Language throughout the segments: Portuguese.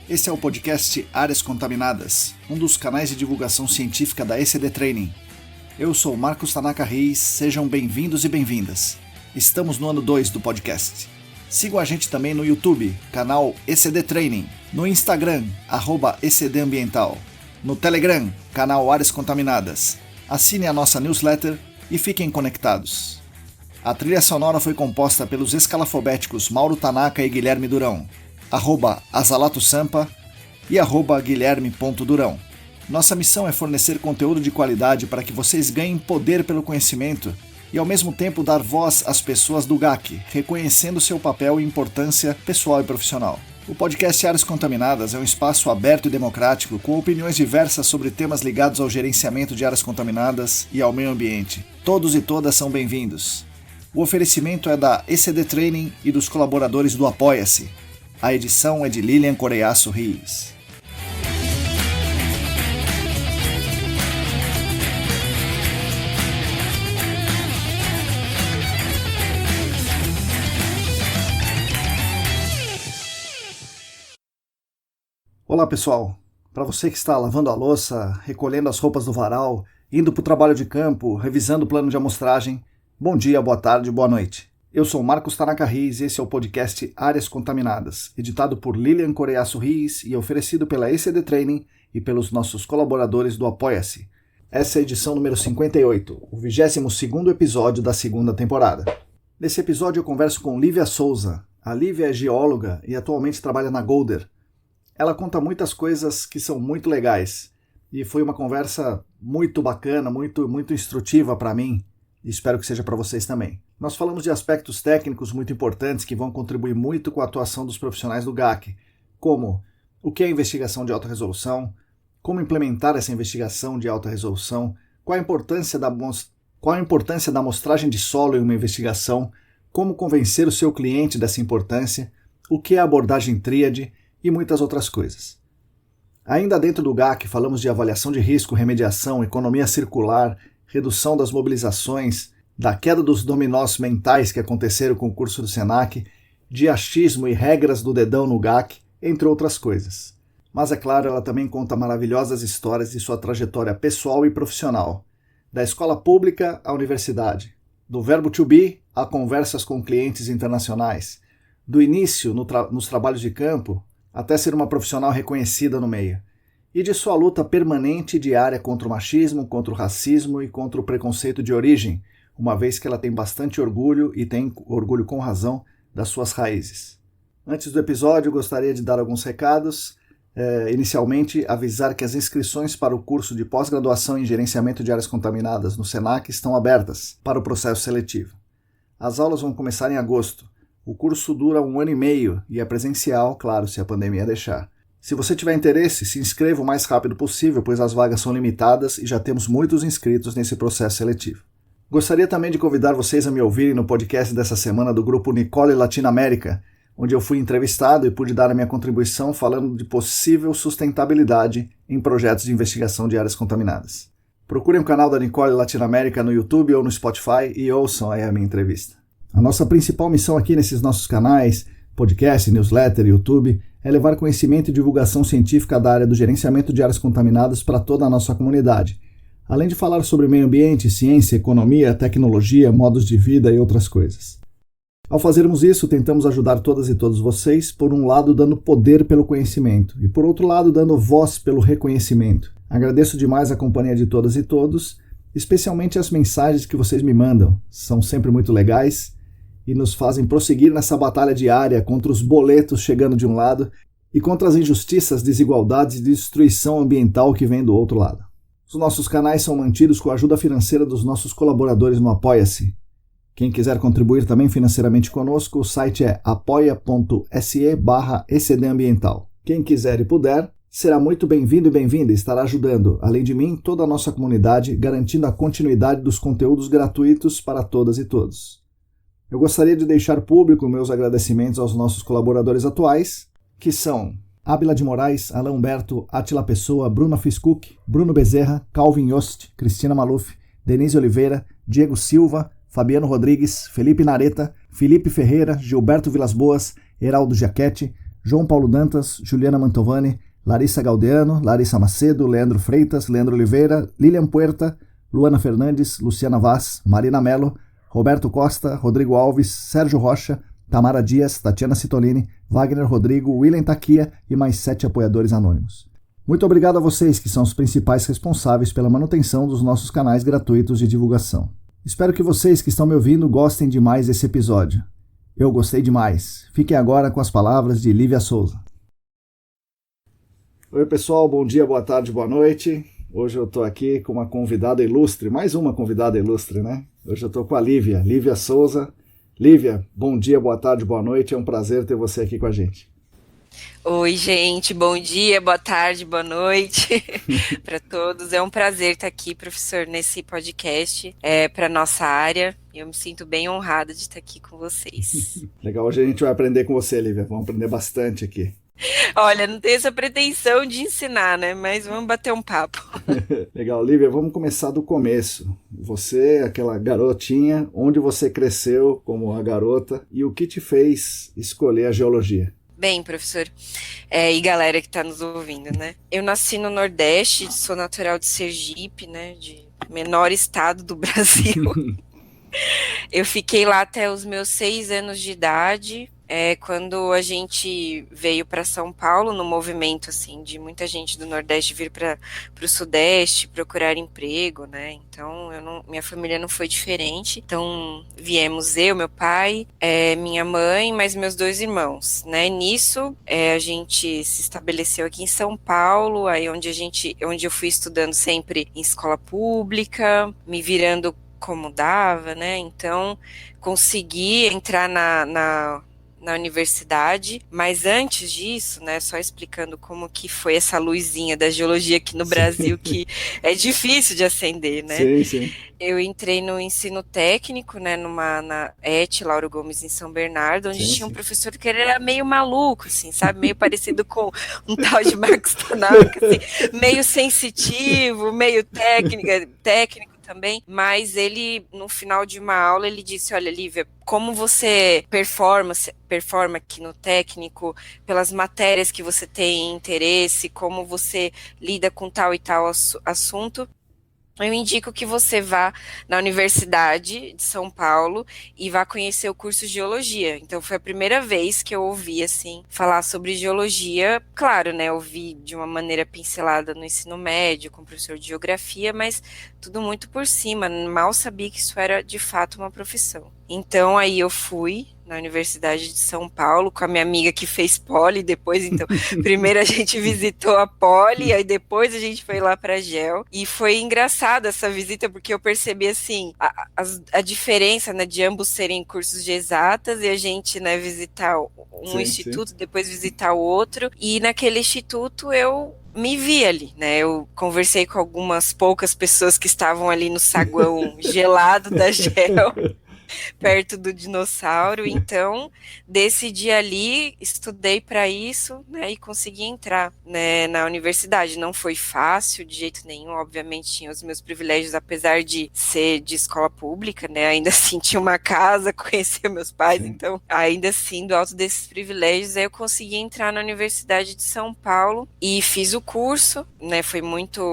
Esse é o podcast Áreas Contaminadas, um dos canais de divulgação científica da ECD Training. Eu sou Marcos Tanaka Reis, sejam bem-vindos e bem-vindas. Estamos no ano 2 do podcast. Sigam a gente também no YouTube, canal ECD Training, no Instagram, @ECD Ambiental, no Telegram, canal Áreas Contaminadas. Assine a nossa newsletter e fiquem conectados. A trilha sonora foi composta pelos escalafobéticos Mauro Tanaka e Guilherme Durão, @Azalato-Sampa e @Guilherme.Durão. Nossa missão é fornecer conteúdo de qualidade para que vocês ganhem poder pelo conhecimento e ao mesmo tempo dar voz às pessoas do GAC, reconhecendo seu papel e importância pessoal e profissional. O podcast Áreas Contaminadas é um espaço aberto e democrático com opiniões diversas sobre temas ligados ao gerenciamento de áreas contaminadas e ao meio ambiente. Todos e todas são bem-vindos. O oferecimento é da ECD Training e dos colaboradores do Apoia-se. A edição é de Lilian Coreiaço Rios. Olá pessoal, para você que está lavando a louça, recolhendo as roupas do varal, indo para o trabalho de campo, revisando o plano de amostragem, bom dia, boa tarde, boa noite. Eu sou Marcos Tanaka Reis e esse é o podcast Áreas Contaminadas, editado por Lilian Coreiaço Rios e oferecido pela ECD Training e pelos nossos colaboradores do Apoia-se. Essa é a edição número 58, o 22º episódio da segunda temporada. Nesse episódio eu converso com Lívia Souza. A Lívia é geóloga e atualmente trabalha na Golder. Ela conta muitas coisas que são muito legais e foi uma conversa muito bacana, muito instrutiva para mim e espero que seja para vocês também. Nós falamos de aspectos técnicos muito importantes que vão contribuir muito com a atuação dos profissionais do GAC, como o que é investigação de alta resolução, como implementar essa investigação de alta resolução, qual a importância da amostragem de solo em uma investigação, como convencer o seu cliente dessa importância, o que é a abordagem tríade e muitas outras coisas. Ainda dentro do GAC falamos de avaliação de risco, remediação, economia circular, redução das mobilizações, da queda dos dominós mentais que aconteceram com o curso do SENAC, de achismo e regras do dedão no GAC, entre outras coisas. Mas é claro, ela também conta maravilhosas histórias de sua trajetória pessoal e profissional, da escola pública à universidade, do verbo to be a conversas com clientes internacionais, do início nos trabalhos de campo até ser uma profissional reconhecida no meio, e de sua luta permanente e diária contra o machismo, contra o racismo e contra o preconceito de origem, uma vez que ela tem bastante orgulho, e tem orgulho com razão, das suas raízes. Antes do episódio, gostaria de dar alguns recados. Inicialmente, avisar que as inscrições para o curso de pós-graduação em gerenciamento de áreas contaminadas no SENAC estão abertas para o processo seletivo. As aulas vão começar em agosto. O curso dura 1 ano e meio e é presencial, claro, se a pandemia deixar. Se você tiver interesse, se inscreva o mais rápido possível, pois as vagas são limitadas e já temos muitos inscritos nesse processo seletivo. Gostaria também de convidar vocês a me ouvirem no podcast dessa semana do grupo Nicole Latinoamérica, onde eu fui entrevistado e pude dar a minha contribuição falando de possível sustentabilidade em projetos de investigação de áreas contaminadas. Procurem o canal da Nicole Latinoamérica no YouTube ou no Spotify e ouçam aí a minha entrevista. A nossa principal missão aqui nesses nossos canais, podcast, newsletter e YouTube, é levar conhecimento e divulgação científica da área do gerenciamento de áreas contaminadas para toda a nossa comunidade, além de falar sobre meio ambiente, ciência, economia, tecnologia, modos de vida e outras coisas. Ao fazermos isso, tentamos ajudar todas e todos vocês, por um lado dando poder pelo conhecimento e por outro lado dando voz pelo reconhecimento. Agradeço demais a companhia de todas e todos, especialmente as mensagens que vocês me mandam, são sempre muito legais e nos fazem prosseguir nessa batalha diária contra os boletos chegando de um lado e contra as injustiças, desigualdades e destruição ambiental que vem do outro lado. Os nossos canais são mantidos com a ajuda financeira dos nossos colaboradores no Apoia-se. Quem quiser contribuir também financeiramente conosco, o site é apoia.se/ecdambiental. Quem quiser e puder, será muito bem-vindo e bem-vinda e estará ajudando, além de mim, toda a nossa comunidade, garantindo a continuidade dos conteúdos gratuitos para todas e todos. Eu gostaria de deixar público meus agradecimentos aos nossos colaboradores atuais, que são Ábila de Moraes, Alain Humberto, Átila Pessoa, Bruna Fiscuc, Bruno Bezerra, Calvin Yost, Cristina Maluf, Denise Oliveira, Diego Silva, Fabiano Rodrigues, Felipe Nareta, Felipe Ferreira, Gilberto Vilas Boas, Heraldo Jaquete, João Paulo Dantas, Juliana Mantovani, Larissa Galdeano, Larissa Macedo, Leandro Freitas, Leandro Oliveira, Lilian Puerta, Luana Fernandes, Luciana Vaz, Marina Mello, Roberto Costa, Rodrigo Alves, Sérgio Rocha, Tamara Dias, Tatiana Citolini, Wagner Rodrigo, William Taquia e mais 7 apoiadores anônimos. Muito obrigado a vocês que são os principais responsáveis pela manutenção dos nossos canais gratuitos de divulgação. Espero que vocês que estão me ouvindo gostem demais desse episódio. Eu gostei demais. Fiquem agora com as palavras de Lívia Souza. Oi pessoal, bom dia, boa tarde, boa noite. Hoje eu estou aqui com uma convidada ilustre, mais uma convidada ilustre, né? Hoje eu estou com a Lívia Souza. Lívia, bom dia, boa tarde, boa noite. É um prazer ter você aqui com a gente. Oi, gente, bom dia, boa tarde, boa noite para todos. É um prazer estar aqui, professor, nesse podcast para nossa área. Eu me sinto bem honrada de estar aqui com vocês. Legal, hoje a gente vai aprender com você, Lívia. Vamos aprender bastante aqui. Olha, não tenho essa pretensão de ensinar, né? Mas vamos bater um papo. Legal, Lívia, vamos começar do começo. Você, aquela garotinha, onde você cresceu como uma garota e o que te fez escolher a geologia? Bem, professor, e galera que está nos ouvindo, né? Eu nasci no Nordeste, sou natural de Sergipe, né? De menor estado do Brasil. Eu fiquei lá até os meus 6 anos de idade, quando a gente veio para São Paulo, no movimento assim, de muita gente do Nordeste vir para o Sudeste procurar emprego, né? Então, minha família não foi diferente. Então, viemos eu, meu pai, minha mãe, mais meus 2 irmãos, né? Nisso, a gente se estabeleceu aqui em São Paulo, aí onde eu fui estudando sempre em escola pública, me virando como dava, né? Então, consegui entrar na universidade, mas antes disso, né, só explicando como que foi essa luzinha da geologia aqui no Brasil, que é difícil de acender, né? Sim. Eu entrei no ensino técnico, né, na ET Lauro Gomes, em São Bernardo, onde tinha um professor que ele era meio maluco, assim, sabe? Meio parecido com um tal de Marcos Tanaka, assim, meio sensitivo, meio técnico também, mas ele, no final de uma aula, ele disse, olha, Lívia, como você performa aqui no técnico, pelas matérias que você tem interesse, como você lida com tal e tal assunto, eu indico que você vá na Universidade de São Paulo e vá conhecer o curso de Geologia. Então, foi a primeira vez que eu ouvi, assim, falar sobre geologia. Claro, né, eu ouvi de uma maneira pincelada no ensino médio, com o professor de Geografia, mas tudo muito por cima. Mal sabia que isso era, de fato, uma profissão. Então, aí eu fui na Universidade de São Paulo, com a minha amiga que fez poli, depois, então, primeiro a gente visitou a poli, aí depois a gente foi lá para a Geo, e foi engraçado essa visita, porque eu percebi, assim, a diferença, né, de ambos serem cursos de exatas, e a gente, né, visitar um instituto, depois visitar o outro, e naquele instituto eu me vi ali, né, eu conversei com algumas poucas pessoas que estavam ali no saguão gelado da Geo, perto do dinossauro, então decidi ali, estudei para isso, né, e consegui entrar, né, na universidade. Não foi fácil de jeito nenhum, obviamente tinha os meus privilégios, apesar de ser de escola pública, né, ainda assim tinha uma casa, conhecia meus pais, então ainda assim, do alto desses privilégios, aí eu consegui entrar na Universidade de São Paulo e fiz o curso, né, foi muito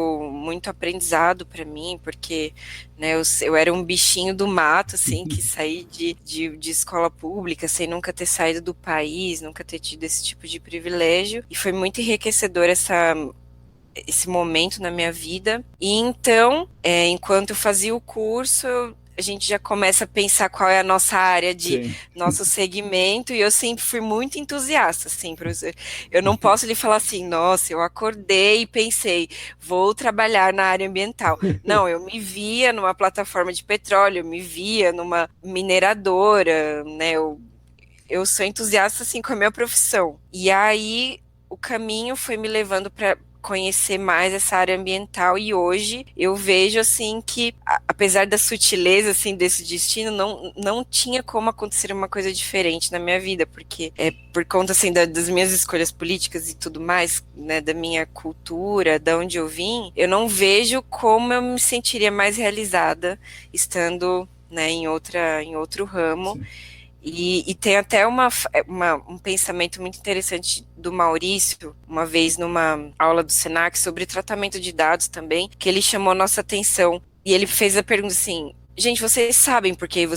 aprendizado para mim, porque, né, eu era um bichinho do mato, assim, que saí de escola pública, sem nunca ter saído do país, nunca ter tido esse tipo de privilégio, e foi muito enriquecedor esse momento na minha vida. E então, enquanto eu fazia o curso, a gente já começa a pensar qual é a nossa área de nosso segmento, e eu sempre fui muito entusiasta, assim, professor. Eu não posso lhe falar assim, nossa, eu acordei e pensei, vou trabalhar na área ambiental. Não, eu me via numa plataforma de petróleo, eu me via numa mineradora, né, eu sou entusiasta, assim, com a minha profissão. E aí, o caminho foi me levando para conhecer mais essa área ambiental, e hoje eu vejo, assim, que apesar da sutileza, assim, desse destino, não tinha como acontecer uma coisa diferente na minha vida, porque por conta, assim, das minhas escolhas políticas e tudo mais, né, da minha cultura, da onde eu vim, eu não vejo como eu me sentiria mais realizada estando, né, em outro ramo. Sim. E tem até um pensamento muito interessante do Maurício, uma vez numa aula do Senac, sobre tratamento de dados também, que ele chamou nossa atenção. E ele fez a pergunta assim: gente, vocês sabem por que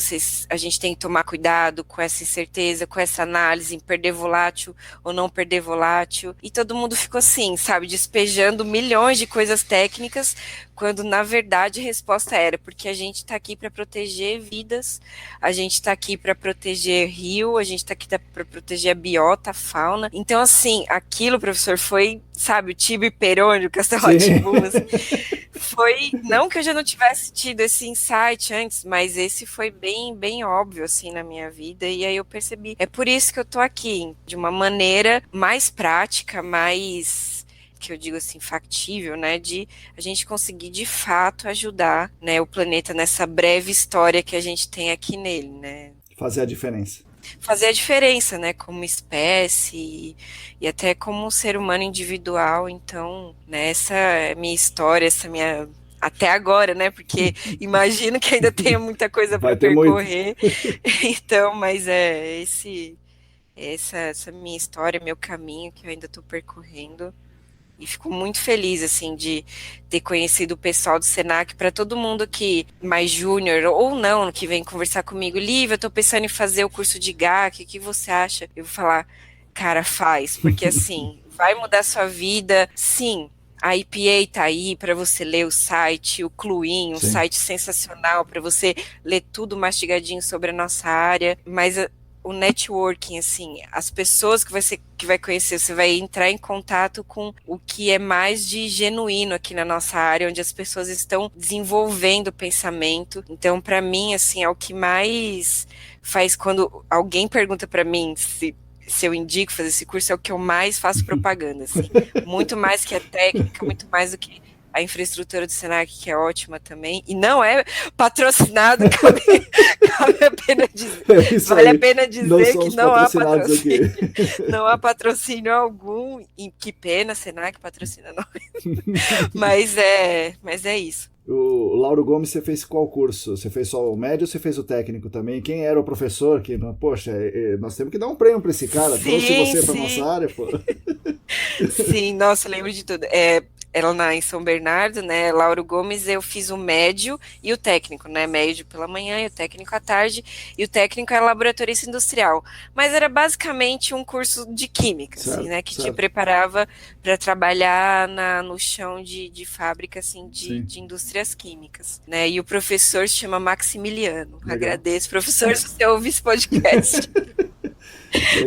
a gente tem que tomar cuidado com essa incerteza, com essa análise em perder volátil ou não perder volátil? E todo mundo ficou assim, sabe, despejando milhões de coisas técnicas, quando na verdade a resposta era porque a gente está aqui para proteger vidas, a gente está aqui para proteger rio, a gente está aqui para proteger a biota, a fauna. Então, assim, aquilo, professor, foi, sabe, o Tibo e Perônio, o Castelo Rá-Tim-Bum, foi, não que eu já não tivesse tido esse insight antes, mas esse foi bem, bem óbvio, assim, na minha vida, e aí eu percebi, é por isso que eu tô aqui, de uma maneira mais prática, mais, que eu digo assim, factível, né, de a gente conseguir de fato ajudar, né, o planeta nessa breve história que a gente tem aqui nele, né. Fazer a diferença. Fazer a diferença, né, como espécie e até como um ser humano individual. Então, né, essa é a minha história, essa minha até agora, né, porque imagino que ainda tenha muita coisa para percorrer. Então, mas essa minha história, meu caminho que eu ainda estou percorrendo. E fico muito feliz, assim, de ter conhecido o pessoal do Senac. Para todo mundo que mais júnior ou não, que vem conversar comigo, Lívia, eu tô pensando em fazer o curso de GAC, o que você acha? Eu vou falar, cara, faz, porque assim, vai mudar sua vida, sim. A IPA tá aí para você ler o site, o Cluin, um site sensacional para você ler tudo mastigadinho sobre a nossa área, mas o networking, assim, as pessoas que vai conhecer, você vai entrar em contato com o que é mais de genuíno aqui na nossa área, onde as pessoas estão desenvolvendo o pensamento. Então, para mim, assim, é o que mais faz quando alguém pergunta para mim se eu indico fazer esse curso, é o que eu mais faço propaganda, assim. Muito mais que a técnica, muito mais do que a infraestrutura do Senac, que é ótima também, e não é patrocinado, cabe a pena dizer, vale a pena dizer que não há patrocínio, não há patrocínio algum, e que pena, Senac patrocina nós, mas é isso. O Lauro Gomes, você fez qual curso? Você fez só o médio ou você fez o técnico também? Quem era o professor que, poxa, nós temos que dar um prêmio para esse cara, trouxe você para nossa área, pô. Sim, nossa, lembro de tudo. Ela em São Bernardo, né, Lauro Gomes, eu fiz o médio e o técnico, né, médio pela manhã e o técnico à tarde, e o técnico é laboratorista industrial, mas era basicamente um curso de química, certo, assim, né, que te preparava para trabalhar no chão de fábrica, assim, de indústrias químicas, né, e o professor se chama Maximiliano. Legal. Agradeço, professor, se você ouvir esse podcast.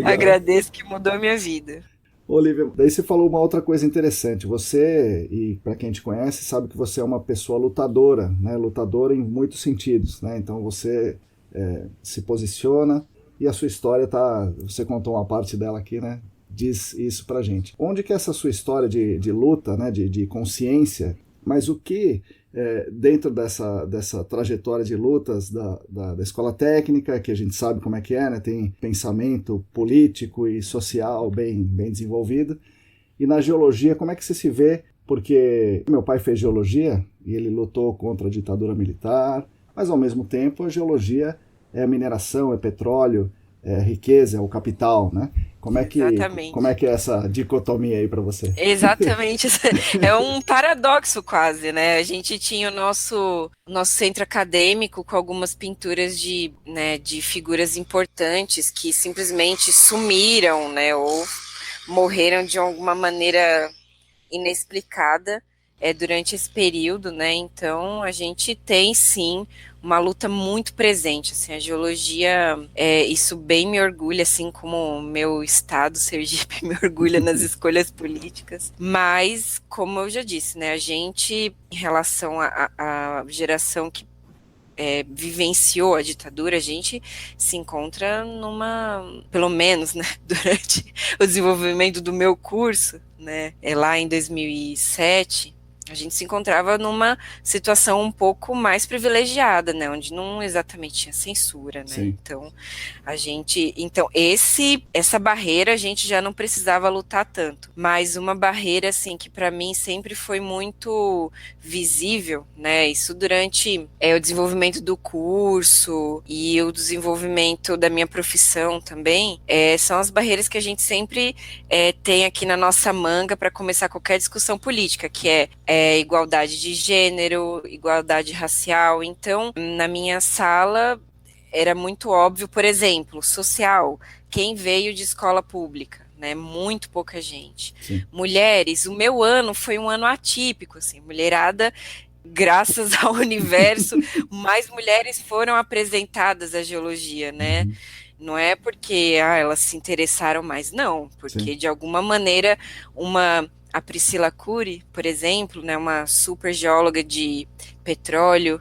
Agradeço, que mudou a minha vida. Olivia, daí você falou uma outra coisa interessante. Você, e para quem te conhece, sabe que você é uma pessoa lutadora, né? Lutadora em muitos sentidos, né? Então você se posiciona e a sua história você contou uma parte dela aqui, né? Diz isso pra gente. Onde que é essa sua história de luta, né? De consciência, mas o que dentro dessa trajetória de lutas da escola técnica, que a gente sabe como é que é, né? Tem pensamento político e social bem desenvolvido, e na geologia, como é que você se vê? Porque meu pai fez geologia e ele lutou contra a ditadura militar, mas ao mesmo tempo a geologia é a mineração, é petróleo, é riqueza, é o capital, né? Como é que é essa dicotomia aí para você? Exatamente, é um paradoxo quase, né? A gente tinha o nosso centro acadêmico com algumas pinturas de figuras importantes que simplesmente sumiram, né? Ou morreram de alguma maneira inexplicada durante esse período, né? Então a gente tem sim uma luta muito presente, assim, a geologia, isso bem me orgulha, assim como o meu estado, Sergipe, me orgulha nas escolhas políticas, mas, como eu já disse, né, a gente, em relação à geração que vivenciou a ditadura, a gente se encontra pelo menos, né, durante o desenvolvimento do meu curso, né, lá em 2007, A gente se encontrava numa situação um pouco mais privilegiada, né, onde não exatamente tinha censura, né? Sim. Então essa barreira a gente já não precisava lutar tanto, mas uma barreira assim que para mim sempre foi muito visível, né? Isso durante o desenvolvimento do curso e o desenvolvimento da minha profissão também, são as barreiras que a gente sempre tem aqui na nossa manga para começar qualquer discussão política, que é igualdade de gênero, igualdade racial. Então, na minha sala, era muito óbvio, por exemplo, social, quem veio de escola pública, né? Muito pouca gente. Sim. Mulheres, o meu ano foi um ano atípico, assim, mulherada, graças ao universo, mais mulheres foram apresentadas à geologia, né? Uhum. Não é porque elas se interessaram mais, não, porque Sim. de alguma maneira a Priscila Cury, por exemplo, né, uma super geóloga de petróleo,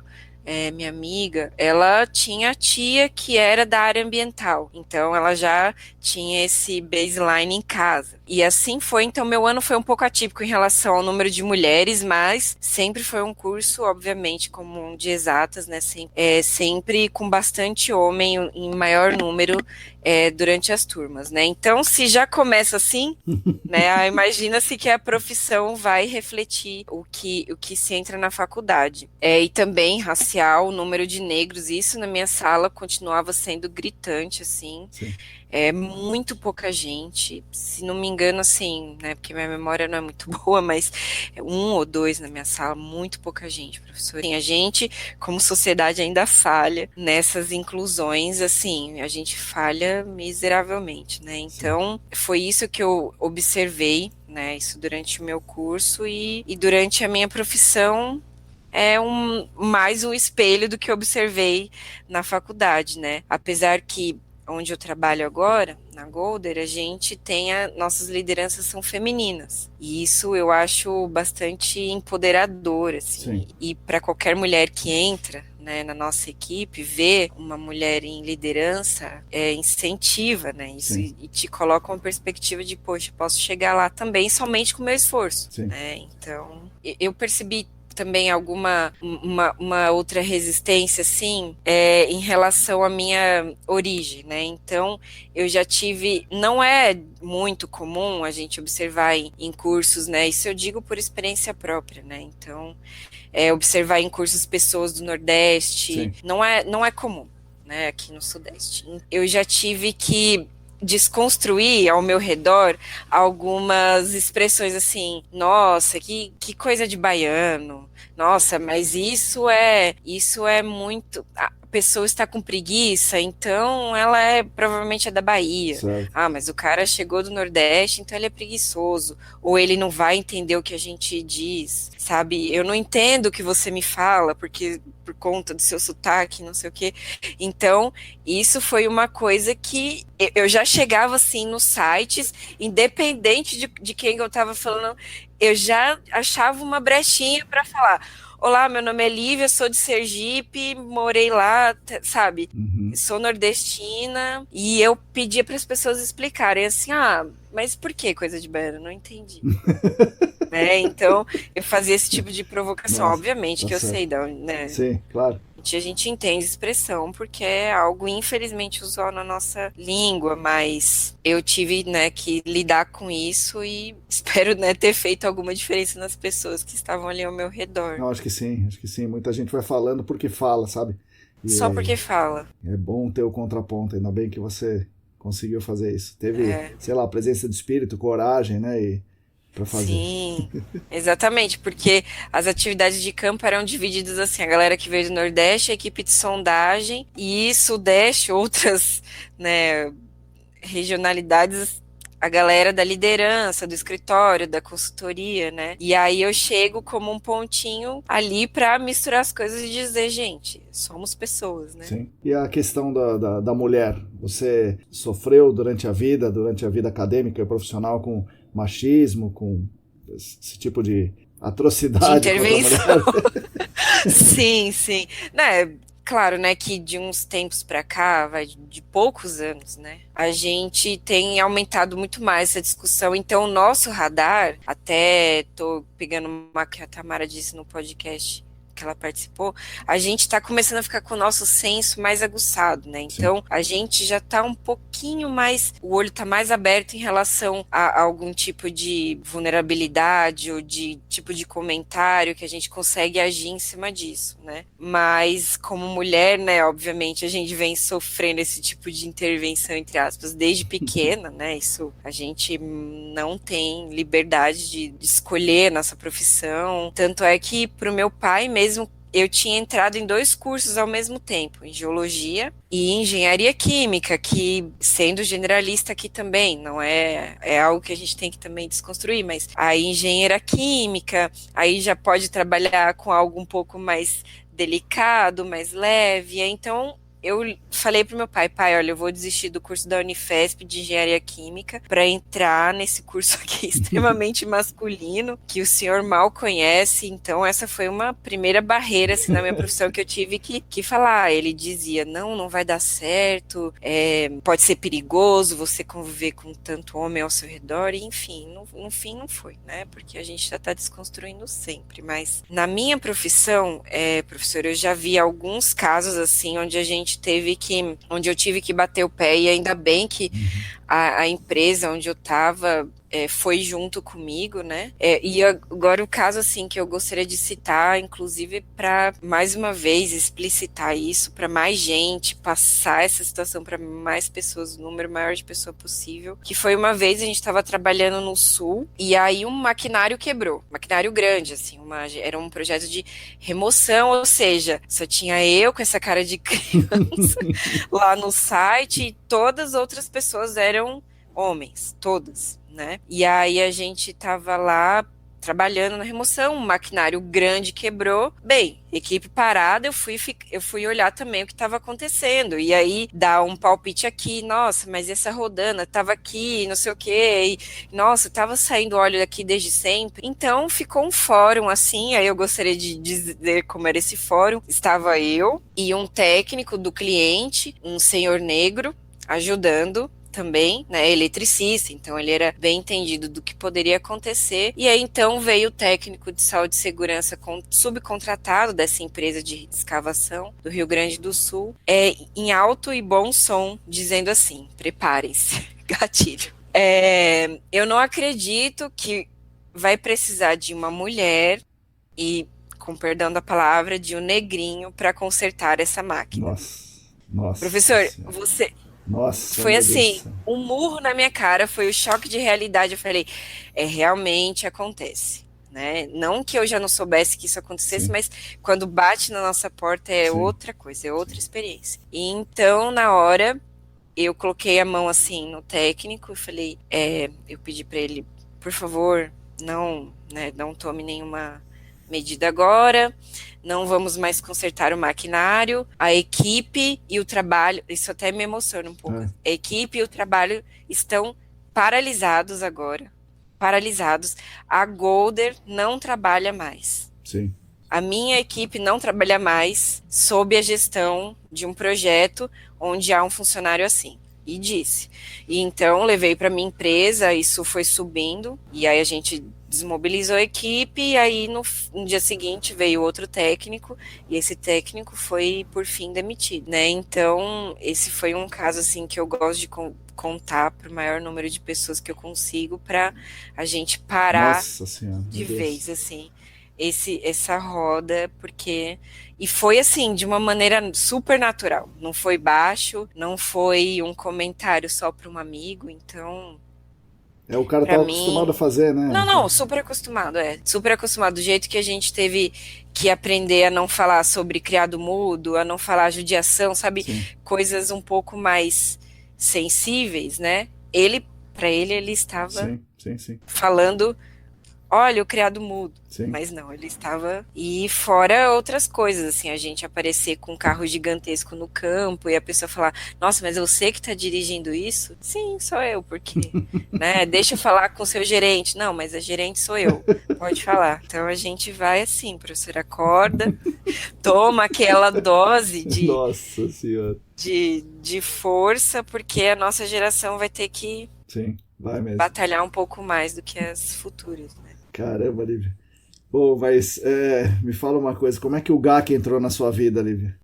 minha amiga, ela tinha tia que era da área ambiental, então ela já tinha esse baseline em casa. E assim foi, então meu ano foi um pouco atípico em relação ao número de mulheres, mas sempre foi um curso, obviamente, como um de exatas, né, sempre com bastante homem em maior número durante as turmas, né. Então, se já começa assim, né, imagina-se que a profissão vai refletir o que se entra na faculdade. E também racial, o número de negros, isso na minha sala continuava sendo gritante, assim. Sim. Muito pouca gente, se não me engano, assim, né, porque minha memória não é muito boa, mas um ou dois na minha sala, muito pouca gente, professor. Assim, a gente, como sociedade, ainda falha nessas inclusões, assim, a gente falha miseravelmente, né, então foi isso que eu observei, né, isso durante o meu curso e durante a minha profissão, mais um espelho do que eu observei na faculdade, né, apesar que onde eu trabalho agora, na Golder, a gente nossas lideranças são femininas. E isso eu acho bastante empoderador, assim. Sim. E para qualquer mulher que entra, né, na nossa equipe, ver uma mulher em liderança incentiva, né, isso e te coloca uma perspectiva de, poxa, posso chegar lá também somente com o meu esforço, né? Então, eu percebi também uma outra resistência, assim, em relação à minha origem, né? Então, eu já tive, não é muito comum a gente observar em cursos, né? Isso eu digo por experiência própria, né? Então, observar em cursos pessoas do Nordeste, não é comum, né? Aqui no Sudeste. Eu já tive que desconstruir ao meu redor algumas expressões assim, nossa, que coisa de baiano, nossa, mas isso é muito, a pessoa está com preguiça, então ela provavelmente é da Bahia. Certo. Mas o cara chegou do Nordeste, então ele é preguiçoso, ou ele não vai entender o que a gente diz, sabe? Eu não entendo o que você me fala, porque por conta do seu sotaque, não sei o quê. Então, isso foi uma coisa que eu já chegava assim nos sites, independente de quem eu estava falando, eu já achava uma brechinha para falar: olá, meu nome é Lívia, sou de Sergipe, morei lá, sabe? Uhum. Sou nordestina. E eu pedia para as pessoas explicarem assim: mas por que coisa de baiano? Não entendi. Né? Então, eu fazia esse tipo de provocação. Nossa, obviamente tá que eu certo. sei, né? Sim, claro. A gente entende expressão porque é algo infelizmente usual na nossa língua, mas eu tive, né, que lidar com isso e espero, né, ter feito alguma diferença nas pessoas que estavam ali ao meu redor. Não, acho que sim, acho que sim. Muita gente vai falando porque fala, sabe? E Só porque fala. é bom ter o contraponto, ainda bem que você conseguiu fazer isso. Teve, sei lá, presença de espírito, coragem, né? E para fazer. Sim, exatamente, porque as atividades de campo eram divididas assim, a galera que veio do Nordeste, a equipe de sondagem, e Sudeste, outras, né, regionalidades, a galera da liderança, do escritório, da consultoria, né? E aí eu chego como um pontinho ali para misturar as coisas e dizer, gente, somos pessoas, né? Sim. E a questão da mulher, você sofreu durante a vida acadêmica e profissional com machismo, com esse tipo de atrocidade de intervenção. Sim, sim. Né? claro, né, que de uns tempos para cá, de poucos anos, né, a gente tem aumentado muito mais essa discussão. Então, o nosso radar, até tô pegando uma que a Tamara disse no podcast que ela participou, a gente está começando a ficar com o nosso senso mais aguçado, né? Então, a gente já está um pouquinho mais, o olho está mais aberto em relação a algum tipo de vulnerabilidade ou de tipo de comentário que a gente consegue agir em cima disso, né? Mas, como mulher, né, obviamente, a gente vem sofrendo esse tipo de intervenção, entre aspas, desde pequena, né? Isso, a gente não tem liberdade de escolher a nossa profissão. Tanto é que, pro meu pai mesmo, eu tinha entrado em 2 cursos ao mesmo tempo, em geologia e engenharia química, que, sendo generalista aqui também, não é algo que a gente tem que também desconstruir, mas a engenheira química, aí já pode trabalhar com algo um pouco mais delicado, mais leve. Então eu falei pro meu pai, olha, eu vou desistir do curso da Unifesp de Engenharia Química para entrar nesse curso aqui extremamente masculino, que o senhor mal conhece. Então essa foi uma primeira barreira assim, na minha profissão que eu tive que falar. Ele dizia, não vai dar certo, pode ser perigoso você conviver com tanto homem ao seu redor, e enfim, no fim não foi, né? Porque a gente já está desconstruindo sempre. Mas na minha profissão, professor, eu já vi alguns casos assim, onde eu tive que bater o pé, e ainda bem que a empresa onde eu estava foi junto comigo, né? E agora o caso assim que eu gostaria de citar, inclusive para mais uma vez explicitar isso para mais gente, passar essa situação para mais pessoas, o número maior de pessoas possível, que foi uma vez a gente estava trabalhando no sul e aí um maquinário quebrou, maquinário grande assim, era um projeto de remoção, ou seja, só tinha eu com essa cara de criança lá no site e todas as outras pessoas eram homens, todas, né? E aí a gente tava lá trabalhando na remoção, um maquinário grande quebrou. Bem, equipe parada, eu fui olhar também o que estava acontecendo. E aí dá um palpite aqui, nossa, mas essa rodana estava aqui, não sei o quê. E, nossa, estava saindo óleo daqui desde sempre. Então ficou um fórum assim, aí eu gostaria de dizer como era esse fórum. Estava eu e um técnico do cliente, um senhor negro, ajudando também, né, eletricista, então ele era bem entendido do que poderia acontecer, e aí então veio o técnico de saúde e segurança subcontratado dessa empresa de escavação do Rio Grande do Sul, em alto e bom som, dizendo assim, preparem-se, gatilho. Eu não acredito que vai precisar de uma mulher e, com perdão da palavra, de um negrinho para consertar essa máquina. Nossa. Professor, Senhora. Nossa, foi assim, um murro na minha cara, foi o choque de realidade. Eu falei, realmente acontece, né? Não que eu já não soubesse que isso acontecesse, mas quando bate na nossa porta outra coisa, é outra experiência. E então, na hora, eu coloquei a mão assim no técnico e falei, eu pedi para ele, por favor, não tome nenhuma medida agora, não vamos mais consertar o maquinário, a equipe e o trabalho, isso até me emociona um pouco, a equipe e o trabalho estão paralisados agora, a Golder não trabalha mais. Sim. A minha equipe não trabalha mais sob a gestão de um projeto onde há um funcionário assim. E disse. E então levei para minha empresa, isso foi subindo, e aí a gente desmobilizou a equipe, e aí no dia seguinte veio outro técnico, e esse técnico foi, por fim, demitido, né? Então, esse foi um caso, assim, que eu gosto de contar para o maior número de pessoas que eu consigo, para a gente parar de vez, assim, essa roda, porque... E foi assim, de uma maneira super natural. Não foi baixo, não foi um comentário só para um amigo, então... O cara estava acostumado a fazer, né? Não, super acostumado, super acostumado. Do jeito que a gente teve que aprender a não falar sobre criado mudo, a não falar judiação, sabe? Sim. Coisas um pouco mais sensíveis, né? Para ele estava sim. falando olha o criado mudo. Sim. Mas não, ele estava. E fora outras coisas, assim, a gente aparecer com um carro gigantesco no campo e a pessoa falar: nossa, mas você que está dirigindo isso? Sim, sou eu, por quê? Né? Deixa eu falar com o seu gerente. Não, mas a gerente sou eu. Pode falar. Então a gente vai assim, professor, acorda, toma aquela dose Nossa senhora. de força, porque a nossa geração vai ter que Sim, vai mesmo. batalhar um pouco mais do que as futuras, né? Caramba, Lívia. Pô, mas me fala uma coisa, como é que o GAC entrou na sua vida, Lívia?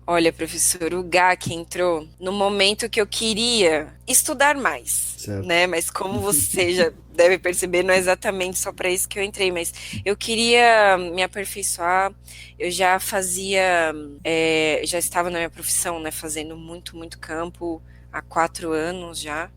Olha, professor, o GAC entrou no momento que eu queria estudar mais, Certo. né? Mas como você já deve perceber, não é exatamente só para isso que eu entrei, mas eu queria me aperfeiçoar. Eu já fazia, já estava na minha profissão, né? Fazendo muito, muito campo há 4 anos já,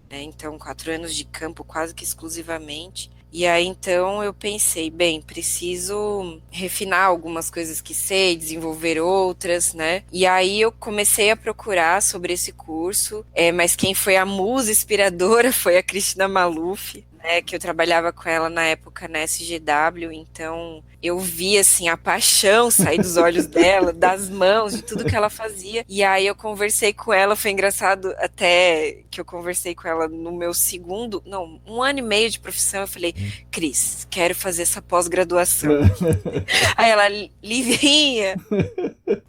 né? Então, 4 anos de campo quase que exclusivamente. E aí, então, eu pensei, bem, preciso refinar algumas coisas que sei, desenvolver outras, né? E aí eu comecei a procurar sobre esse curso, mas quem foi a musa inspiradora foi a Cristina Maluf, né? Que eu trabalhava com ela na época na SGW, então eu vi, assim, a paixão sair dos olhos dela, das mãos, de tudo que ela fazia. E aí eu conversei com ela, foi engraçado até que eu conversei com ela no meu segundo, não, 1 ano e meio de profissão, eu falei, Cris, quero fazer essa pós-graduação. Aí ela, Livinha,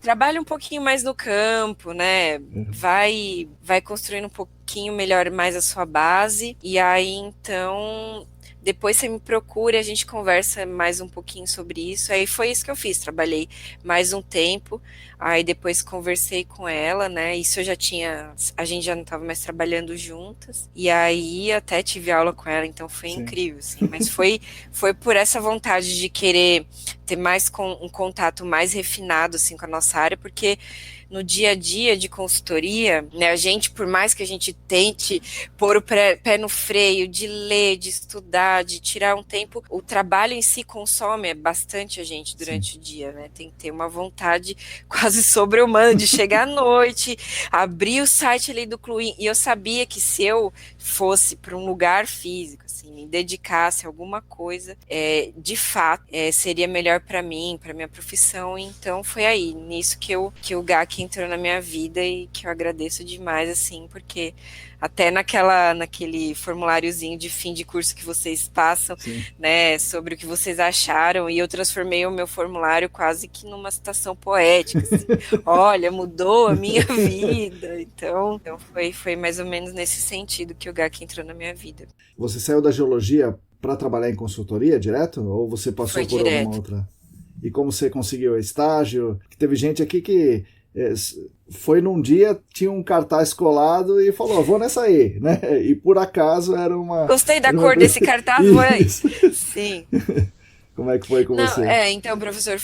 trabalha um pouquinho mais no campo, né? Vai construindo um pouquinho melhor mais a sua base. E aí, então, depois você me procura, a gente conversa mais um pouquinho sobre isso. Aí foi isso que eu fiz, trabalhei mais um tempo. Aí depois conversei com ela, né? Isso eu já tinha, a gente já não estava mais trabalhando juntas. E aí até tive aula com ela, então foi Sim. incrível, assim. Mas foi por essa vontade de querer ter mais um contato mais refinado assim com a nossa área, porque no dia a dia de consultoria, né, a gente, por mais que a gente tente pôr o pé no freio, de ler, de estudar, de tirar um tempo, o trabalho em si consome bastante a gente Sim. durante o dia, né? Tem que ter uma vontade quase sobre-humana de chegar à noite, abrir o site ali do Cluim, e eu sabia que se eu fosse para um lugar físico, assim, me dedicasse a alguma coisa, de fato, seria melhor para mim, para minha profissão. Então foi aí, nisso que o GAC entrou na minha vida e que eu agradeço demais, assim, porque até naquele formuláriozinho de fim de curso que vocês passam, Sim. né, sobre o que vocês acharam, e eu transformei o meu formulário quase que numa citação poética, assim. Olha, mudou a minha vida. Então foi mais ou menos nesse sentido que o GAC entrou na minha vida. Você saiu da geologia para trabalhar em consultoria direto? Ou você passou Foi por alguma direto. outra? E como você conseguiu estágio? Teve gente aqui que foi num dia, tinha um cartaz colado e falou, vou nessa aí, né? E por acaso era uma... Gostei da Era uma... cor desse cartaz, mãe. Isso. Sim. Como é que foi com Não, você? então, professor,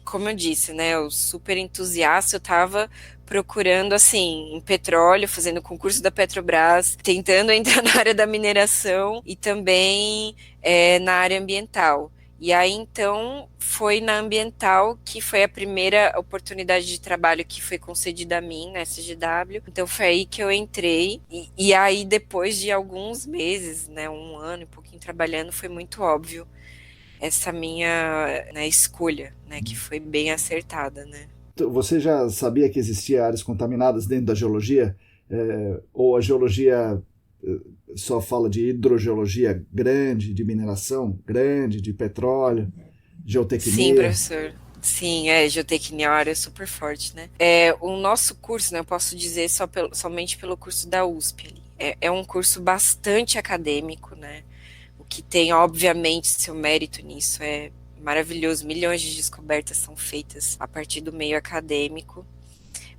como eu disse, né, eu super entusiasta, eu tava procurando, assim, em petróleo, fazendo concurso da Petrobras, tentando entrar na área da mineração e também na área ambiental. E aí, então, foi na ambiental que foi a primeira oportunidade de trabalho que foi concedida a mim, na SGW. Então, foi aí que eu entrei. E aí, depois de alguns meses, né, 1 ano e pouquinho trabalhando, foi muito óbvio essa minha, né, escolha, né, que foi bem acertada, né. Você já sabia que existia áreas contaminadas dentro da geologia? Ou a geologia só fala de hidrogeologia grande, de mineração grande, de petróleo, Sim, geotecnia? professor. Sim, geotecnia é uma área super forte, né. O nosso curso, né, eu posso dizer somente pelo curso da USP ali. É um curso bastante acadêmico, né, o que tem, obviamente, seu mérito nisso, é maravilhoso, milhões de descobertas são feitas a partir do meio acadêmico,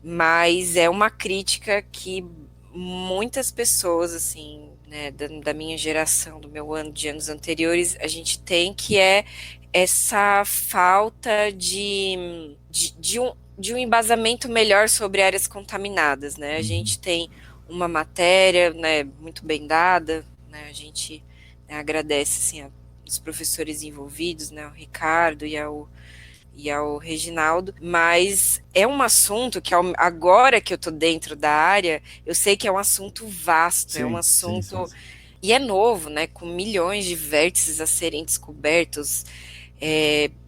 mas é uma crítica que muitas pessoas, assim, né, da minha geração, do meu ano, de anos anteriores, a gente tem, que é essa falta de um embasamento melhor sobre áreas contaminadas, né? A Uhum. gente tem uma matéria, né, muito bem dada, né? A gente, né, agradece, assim, os professores envolvidos, né, o Ricardo e ao Reginaldo, mas é um assunto que agora que eu tô dentro da área, eu sei que é um assunto vasto, é um Sim, sim, sim, assunto sim. E é novo, né, com milhões de vértices a serem descobertos,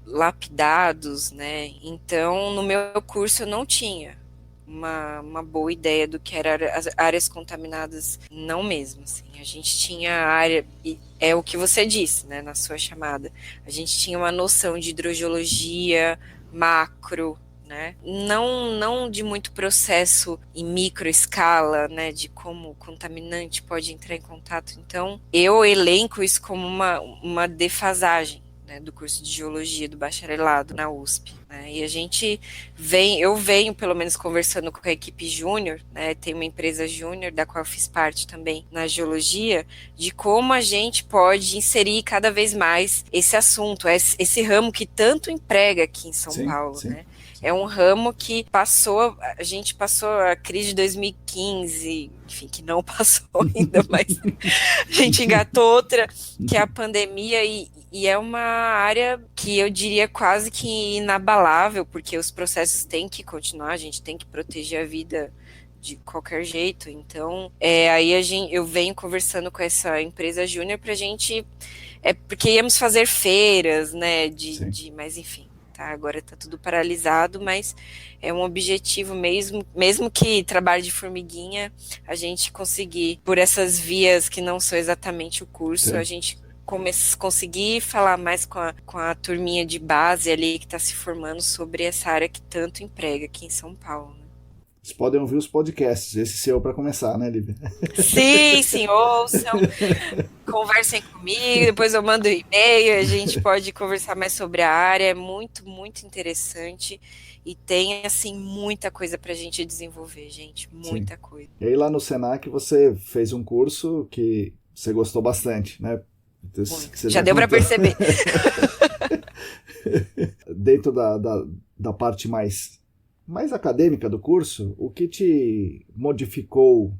lapidados, né? Então, no meu curso eu não tinha uma boa ideia do que eram as áreas contaminadas, não mesmo, assim. A gente tinha a área, e é o que você disse, né, na sua chamada, a gente tinha uma noção de hidrogeologia, macro, né, não de muito processo em micro escala, né, de como o contaminante pode entrar em contato. Então, eu elenco isso como uma defasagem, né, do curso de geologia do bacharelado na USP, né? E a gente eu venho pelo menos conversando com a equipe júnior, né? Tem uma empresa júnior da qual eu fiz parte também na geologia, de como a gente pode inserir cada vez mais esse assunto, esse ramo que tanto emprega aqui em São Paulo, né? É um ramo que a gente passou a crise de 2015, enfim, que não passou ainda, mas a gente engatou outra, que é a pandemia, e é uma área que eu diria quase que inabalável, porque os processos têm que continuar, a gente tem que proteger a vida de qualquer jeito. Então, aí eu venho conversando com essa empresa júnior pra gente, porque íamos fazer feiras, né, mas enfim. Tá, agora tá tudo paralisado, mas é um objetivo mesmo que trabalho de formiguinha, a gente conseguir, por essas vias que não são exatamente o curso, a gente conseguir falar mais com a turminha de base ali que está se formando sobre essa área que tanto emprega aqui em São Paulo. Né? Vocês podem ouvir os podcasts, esse seu para começar, né, Lívia? Sim, ouçam, conversem comigo, depois eu mando um e-mail, a gente pode conversar mais sobre a área, é muito, muito interessante e tem, assim, muita coisa pra gente desenvolver, gente, muita coisa. E aí lá no Senac você fez um curso que você gostou bastante, né? Já deu para perceber. Dentro da parte mais acadêmica do curso, o que te modificou,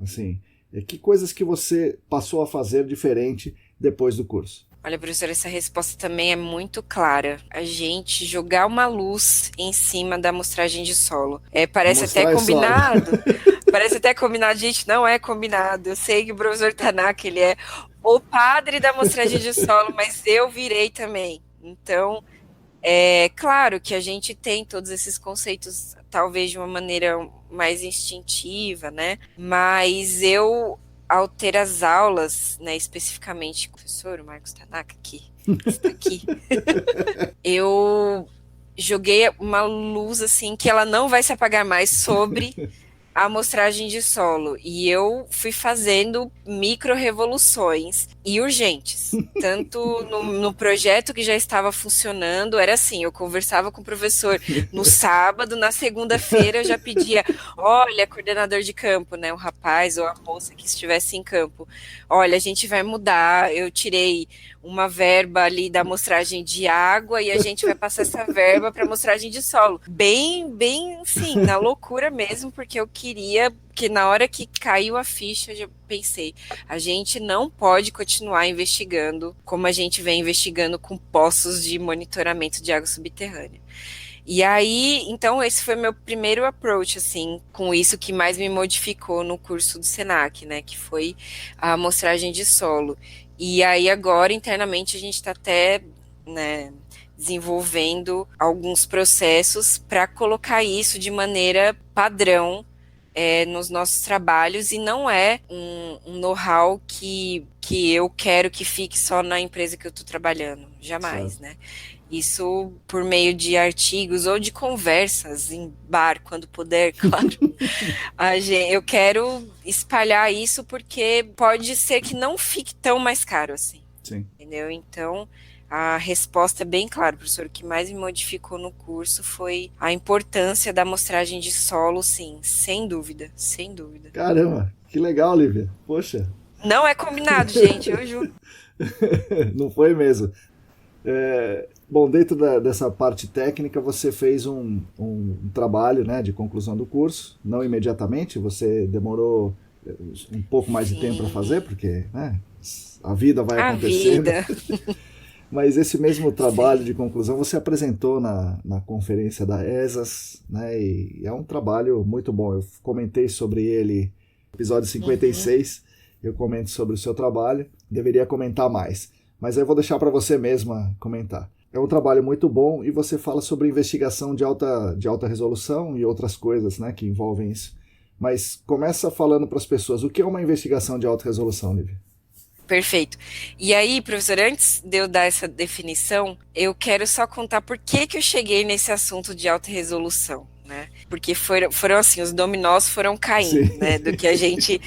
assim, que coisas que você passou a fazer diferente depois do curso? Olha, professora, essa resposta também é muito clara. A gente jogar uma luz em cima da amostragem de solo. Parece até combinado. Parece até combinado, gente, não é combinado. Eu sei que o professor Tanaka, ele é o padre da amostragem de solo, mas eu virei também. Então, é claro que a gente tem todos esses conceitos, talvez de uma maneira mais instintiva, né? Mas ao ter as aulas, né, especificamente, o professor Marcos Tanaka, que está aqui, eu joguei uma luz, assim, que ela não vai se apagar mais sobre a amostragem de solo. E eu fui fazendo micro-revoluções e urgentes. Tanto no projeto que já estava funcionando, era assim, eu conversava com o professor no sábado, na segunda-feira eu já pedia, olha, coordenador de campo, né, o rapaz ou a moça que estivesse em campo, olha, a gente vai mudar, eu tirei uma verba ali da amostragem de água e a gente vai passar essa verba para amostragem de solo. Bem, sim, na loucura mesmo, porque eu queria que na hora que caiu a ficha, eu pensei, a gente não pode continuar investigando como a gente vem investigando com poços de monitoramento de água subterrânea. E aí, então, esse foi meu primeiro approach, assim, com isso que mais me modificou no curso do Senac, né, que foi a amostragem de solo. E aí, agora, internamente, a gente está até, né, desenvolvendo alguns processos para colocar isso de maneira padrão nos nossos trabalhos, e não é um know-how que eu quero que fique só na empresa que eu estou trabalhando, jamais, certo. Né? Isso por meio de artigos ou de conversas em bar, quando puder, claro. Eu quero espalhar isso porque pode ser que não fique tão mais caro assim. Sim. Entendeu? Então, a resposta é bem clara, professor. O que mais me modificou no curso foi a importância da amostragem de solo, sim, sem dúvida, sem dúvida. Caramba, que legal, Lívia. Poxa. Não é combinado, gente, eu juro. Não foi mesmo. Bom, dentro dessa parte técnica, você fez um trabalho, né, de conclusão do curso, não imediatamente, você demorou um pouco mais de tempo para fazer, porque, né, a vida vai acontecendo. Vida. Mas esse mesmo trabalho de conclusão você apresentou na conferência da ESAS, né, e é um trabalho muito bom. Eu comentei sobre ele no episódio 56, eu comente sobre o seu trabalho. Deveria comentar mais, mas eu vou deixar para você mesma comentar. É um trabalho muito bom e você fala sobre investigação de alta resolução e outras coisas, né, que envolvem isso. Mas começa falando para as pessoas, o que é uma investigação de alta resolução, Lívia? Perfeito. E aí, professor, antes de eu dar essa definição, eu quero só contar por que eu cheguei nesse assunto de alta resolução, né? Porque foram assim, os dominós foram caindo, Sim. né? Do que a gente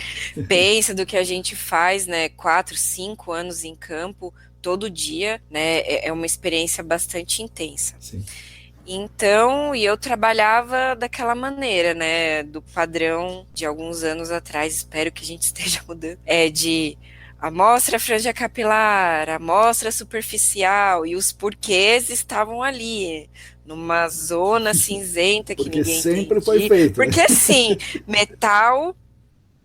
pensa, do que a gente faz, né? 4, 5 anos em campo, todo dia, né? É uma experiência bastante intensa. Sim. Então, e eu trabalhava daquela maneira, né? Do padrão de alguns anos atrás, espero que a gente esteja mudando. De amostra franja capilar, amostra superficial, e os porquês estavam ali, numa zona cinzenta que Porque ninguém sempre entendia. foi feito. Porque assim,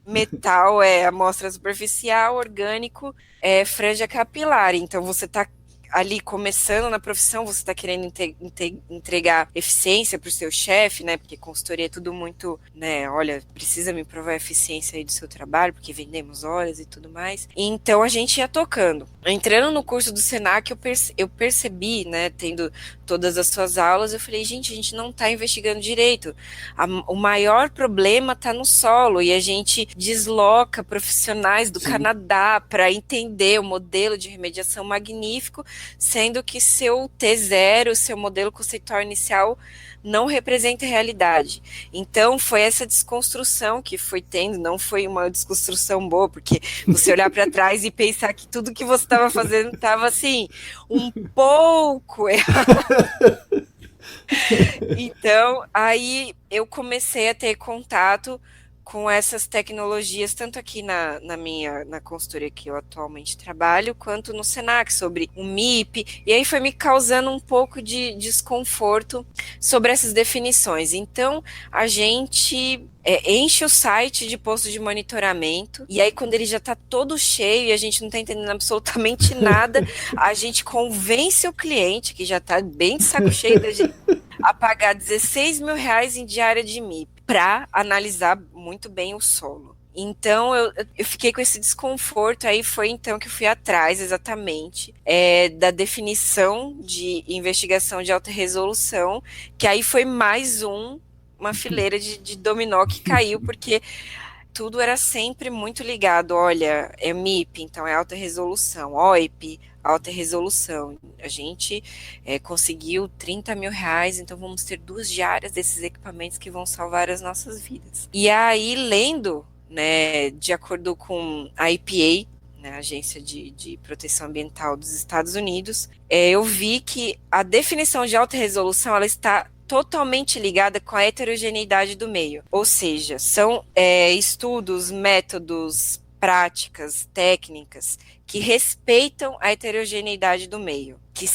metal é amostra superficial, orgânico é franja capilar. Então você está ali começando na profissão, você está querendo entregar eficiência para o seu chefe, né? Porque consultoria é tudo muito, né? Olha, precisa me provar a eficiência aí do seu trabalho, porque vendemos horas e tudo mais. Então a gente ia tocando. Entrando no curso do Senac, eu percebi, né? Tendo todas as suas aulas, eu falei, gente, a gente não está investigando direito. O maior problema está no solo e a gente desloca profissionais do Canadá para entender o modelo de remediação magnífico, sendo que seu T0, seu modelo conceitual inicial, não representa a realidade. Então, foi essa desconstrução que foi tendo, não foi uma desconstrução boa, porque você olhar para trás e pensar que tudo que você estava fazendo estava, assim, um pouco errado. Então, aí eu comecei a ter contato com essas tecnologias, tanto aqui na consultoria que eu atualmente trabalho, quanto no Senac, sobre o MIP, e aí foi me causando um pouco de desconforto sobre essas definições. Então, a gente enche o site de postos de monitoramento, e aí quando ele já está todo cheio e a gente não está entendendo absolutamente nada, a gente convence o cliente, que já está bem de saco cheio da gente, a pagar R$16.000 em diária de MIP para analisar muito bem o solo. Então, eu fiquei com esse desconforto, aí foi então que eu fui atrás exatamente da definição de investigação de alta resolução, que aí foi mais uma fileira de dominó que caiu, porque tudo era sempre muito ligado, olha, é MIP, então é alta resolução, OIP, alta resolução. A gente conseguiu R$30.000, então vamos ter 2 diárias desses equipamentos que vão salvar as nossas vidas. E aí, lendo, né, de acordo com a EPA, né, a Agência de Proteção Ambiental dos Estados Unidos, eu vi que a definição de alta resolução, ela está totalmente ligada com a heterogeneidade do meio. Ou seja, são estudos, métodos, práticas, técnicas que respeitam a heterogeneidade do meio, que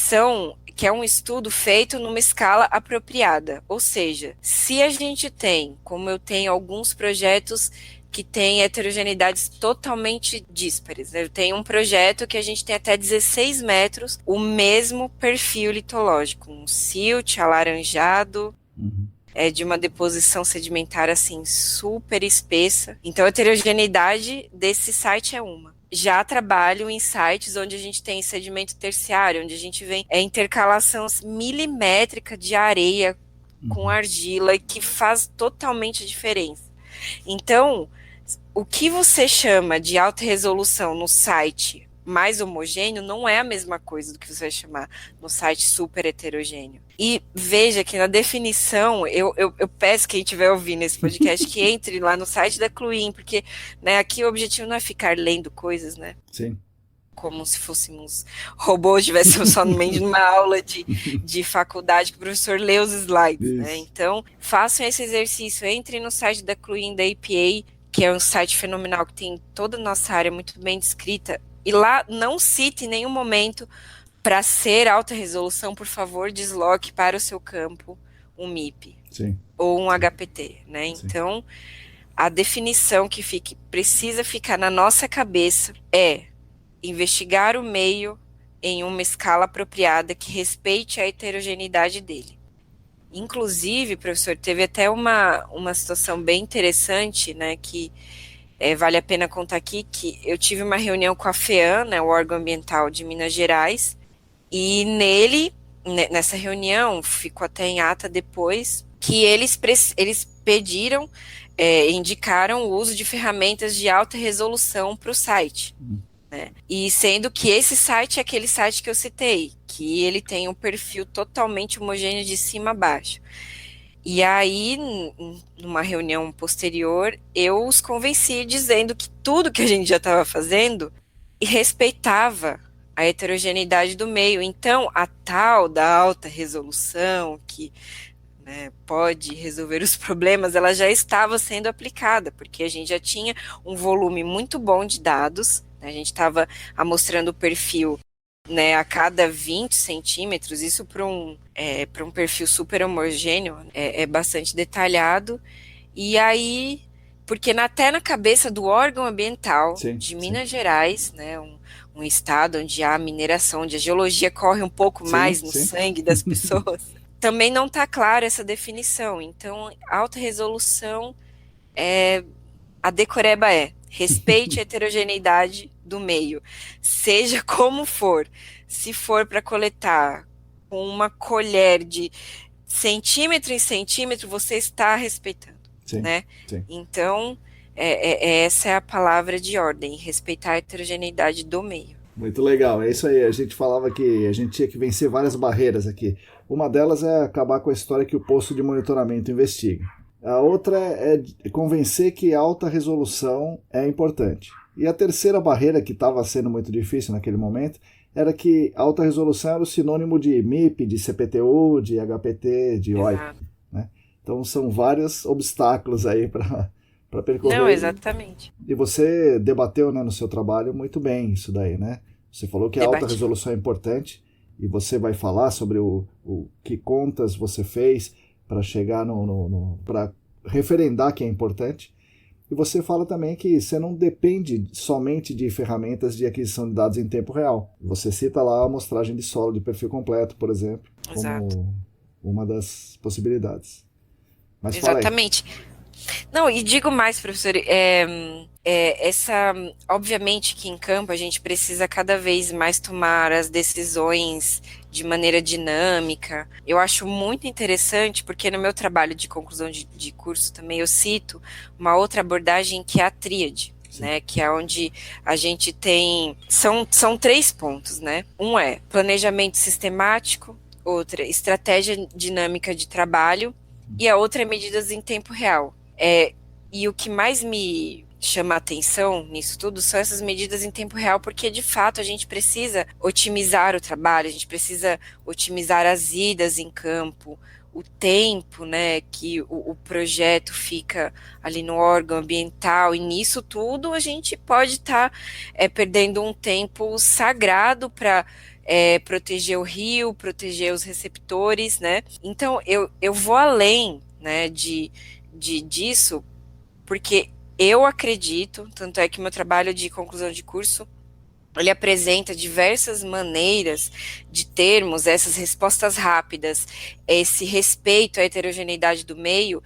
é um estudo feito numa escala apropriada. Ou seja, se a gente tem, como eu tenho alguns projetos que tem heterogeneidades totalmente díspares. Eu tenho um projeto que a gente tem até 16 metros, o mesmo perfil litológico, um silt alaranjado, de uma deposição sedimentar assim super espessa. Então a heterogeneidade desse site é uma. Já trabalho em sites onde a gente tem sedimento terciário, onde a gente vê intercalação milimétrica de areia com argila, que faz totalmente a diferença. Então, o que você chama de alta resolução no site mais homogêneo não é a mesma coisa do que você vai chamar no site super heterogêneo. E veja que na definição, eu peço quem estiver ouvindo esse podcast que entre lá no site da Cluin, porque, né, aqui o objetivo não é ficar lendo coisas, né? Sim. Como se fôssemos robôs, estivéssemos só no meio de uma aula de faculdade que o professor lê os slides, né? Então, façam esse exercício, entrem no site da Cluin, da EPA, que é um site fenomenal, que tem toda a nossa área muito bem descrita, e lá não cite em nenhum momento, para ser alta resolução, por favor, desloque para o seu campo um MIP. Sim. Ou um HPT, né? Sim. Então, a definição que precisa ficar na nossa cabeça é investigar o meio em uma escala apropriada que respeite a heterogeneidade dele. Inclusive, professor, teve até uma situação bem interessante, né, que vale a pena contar aqui que eu tive uma reunião com a FEAM, né, o órgão ambiental de Minas Gerais, e nessa reunião, ficou até em ata depois, que eles pediram, indicaram o uso de ferramentas de alta resolução para o site. Né? E sendo que esse site é aquele site que eu citei, que ele tem um perfil totalmente homogêneo de cima a baixo. E aí, numa reunião posterior, eu os convenci dizendo que tudo que a gente já estava fazendo respeitava a heterogeneidade do meio. Então, a tal da alta resolução, que, né, pode resolver os problemas, ela já estava sendo aplicada, porque a gente já tinha um volume muito bom de dados, né, a gente estava amostrando o perfil, né, a cada 20 centímetros, isso para um perfil super homogêneo é bastante detalhado, e aí, porque até na cabeça do órgão ambiental de Minas Gerais, né, um estado onde há mineração, onde a geologia corre um pouco mais no sangue das pessoas, também não está clara essa definição. Então, alta resolução, a decoreba respeite a heterogeneidade do meio, seja como for. Se for para coletar com uma colher de centímetro em centímetro, você está respeitando, né? Então, essa é a palavra de ordem, respeitar a heterogeneidade do meio. Muito legal, é isso aí. A gente falava que a gente tinha que vencer várias barreiras aqui. Uma delas é acabar com a história que o posto de monitoramento investiga. A outra é convencer que alta resolução é importante. E a terceira barreira, que estava sendo muito difícil naquele momento, era que alta resolução era o sinônimo de MIP, de CPTU, de HPT, de OI. Né? Então são vários obstáculos aí para percorrer. Não, exatamente. E você debateu, né, no seu trabalho muito bem isso daí, né? Você falou que a alta resolução é importante e você vai falar sobre o que contas você fez para chegar para referendar que é importante. E você fala também que você não depende somente de ferramentas de aquisição de dados em tempo real. Você cita lá a amostragem de solo de perfil completo, por exemplo, como uma das possibilidades. Mas exatamente. Não, e digo mais, professor, obviamente que em campo a gente precisa cada vez mais tomar as decisões de maneira dinâmica. Eu acho muito interessante, porque no meu trabalho de conclusão de curso também eu cito uma outra abordagem que é a tríade, né, que é onde a gente tem, são 3 pontos, né? Um é planejamento sistemático, outra estratégia dinâmica de trabalho e a outra é medidas em tempo real. E o que mais me chama a atenção nisso tudo são essas medidas em tempo real, porque de fato a gente precisa otimizar o trabalho, a gente precisa otimizar as idas em campo, o tempo, né, que o projeto fica ali no órgão ambiental, e nisso tudo a gente pode estar perdendo um tempo sagrado para proteger o rio, proteger os receptores, né? Então eu vou além, né, disso, porque eu acredito, tanto é que meu trabalho de conclusão de curso, ele apresenta diversas maneiras de termos essas respostas rápidas, esse respeito à heterogeneidade do meio,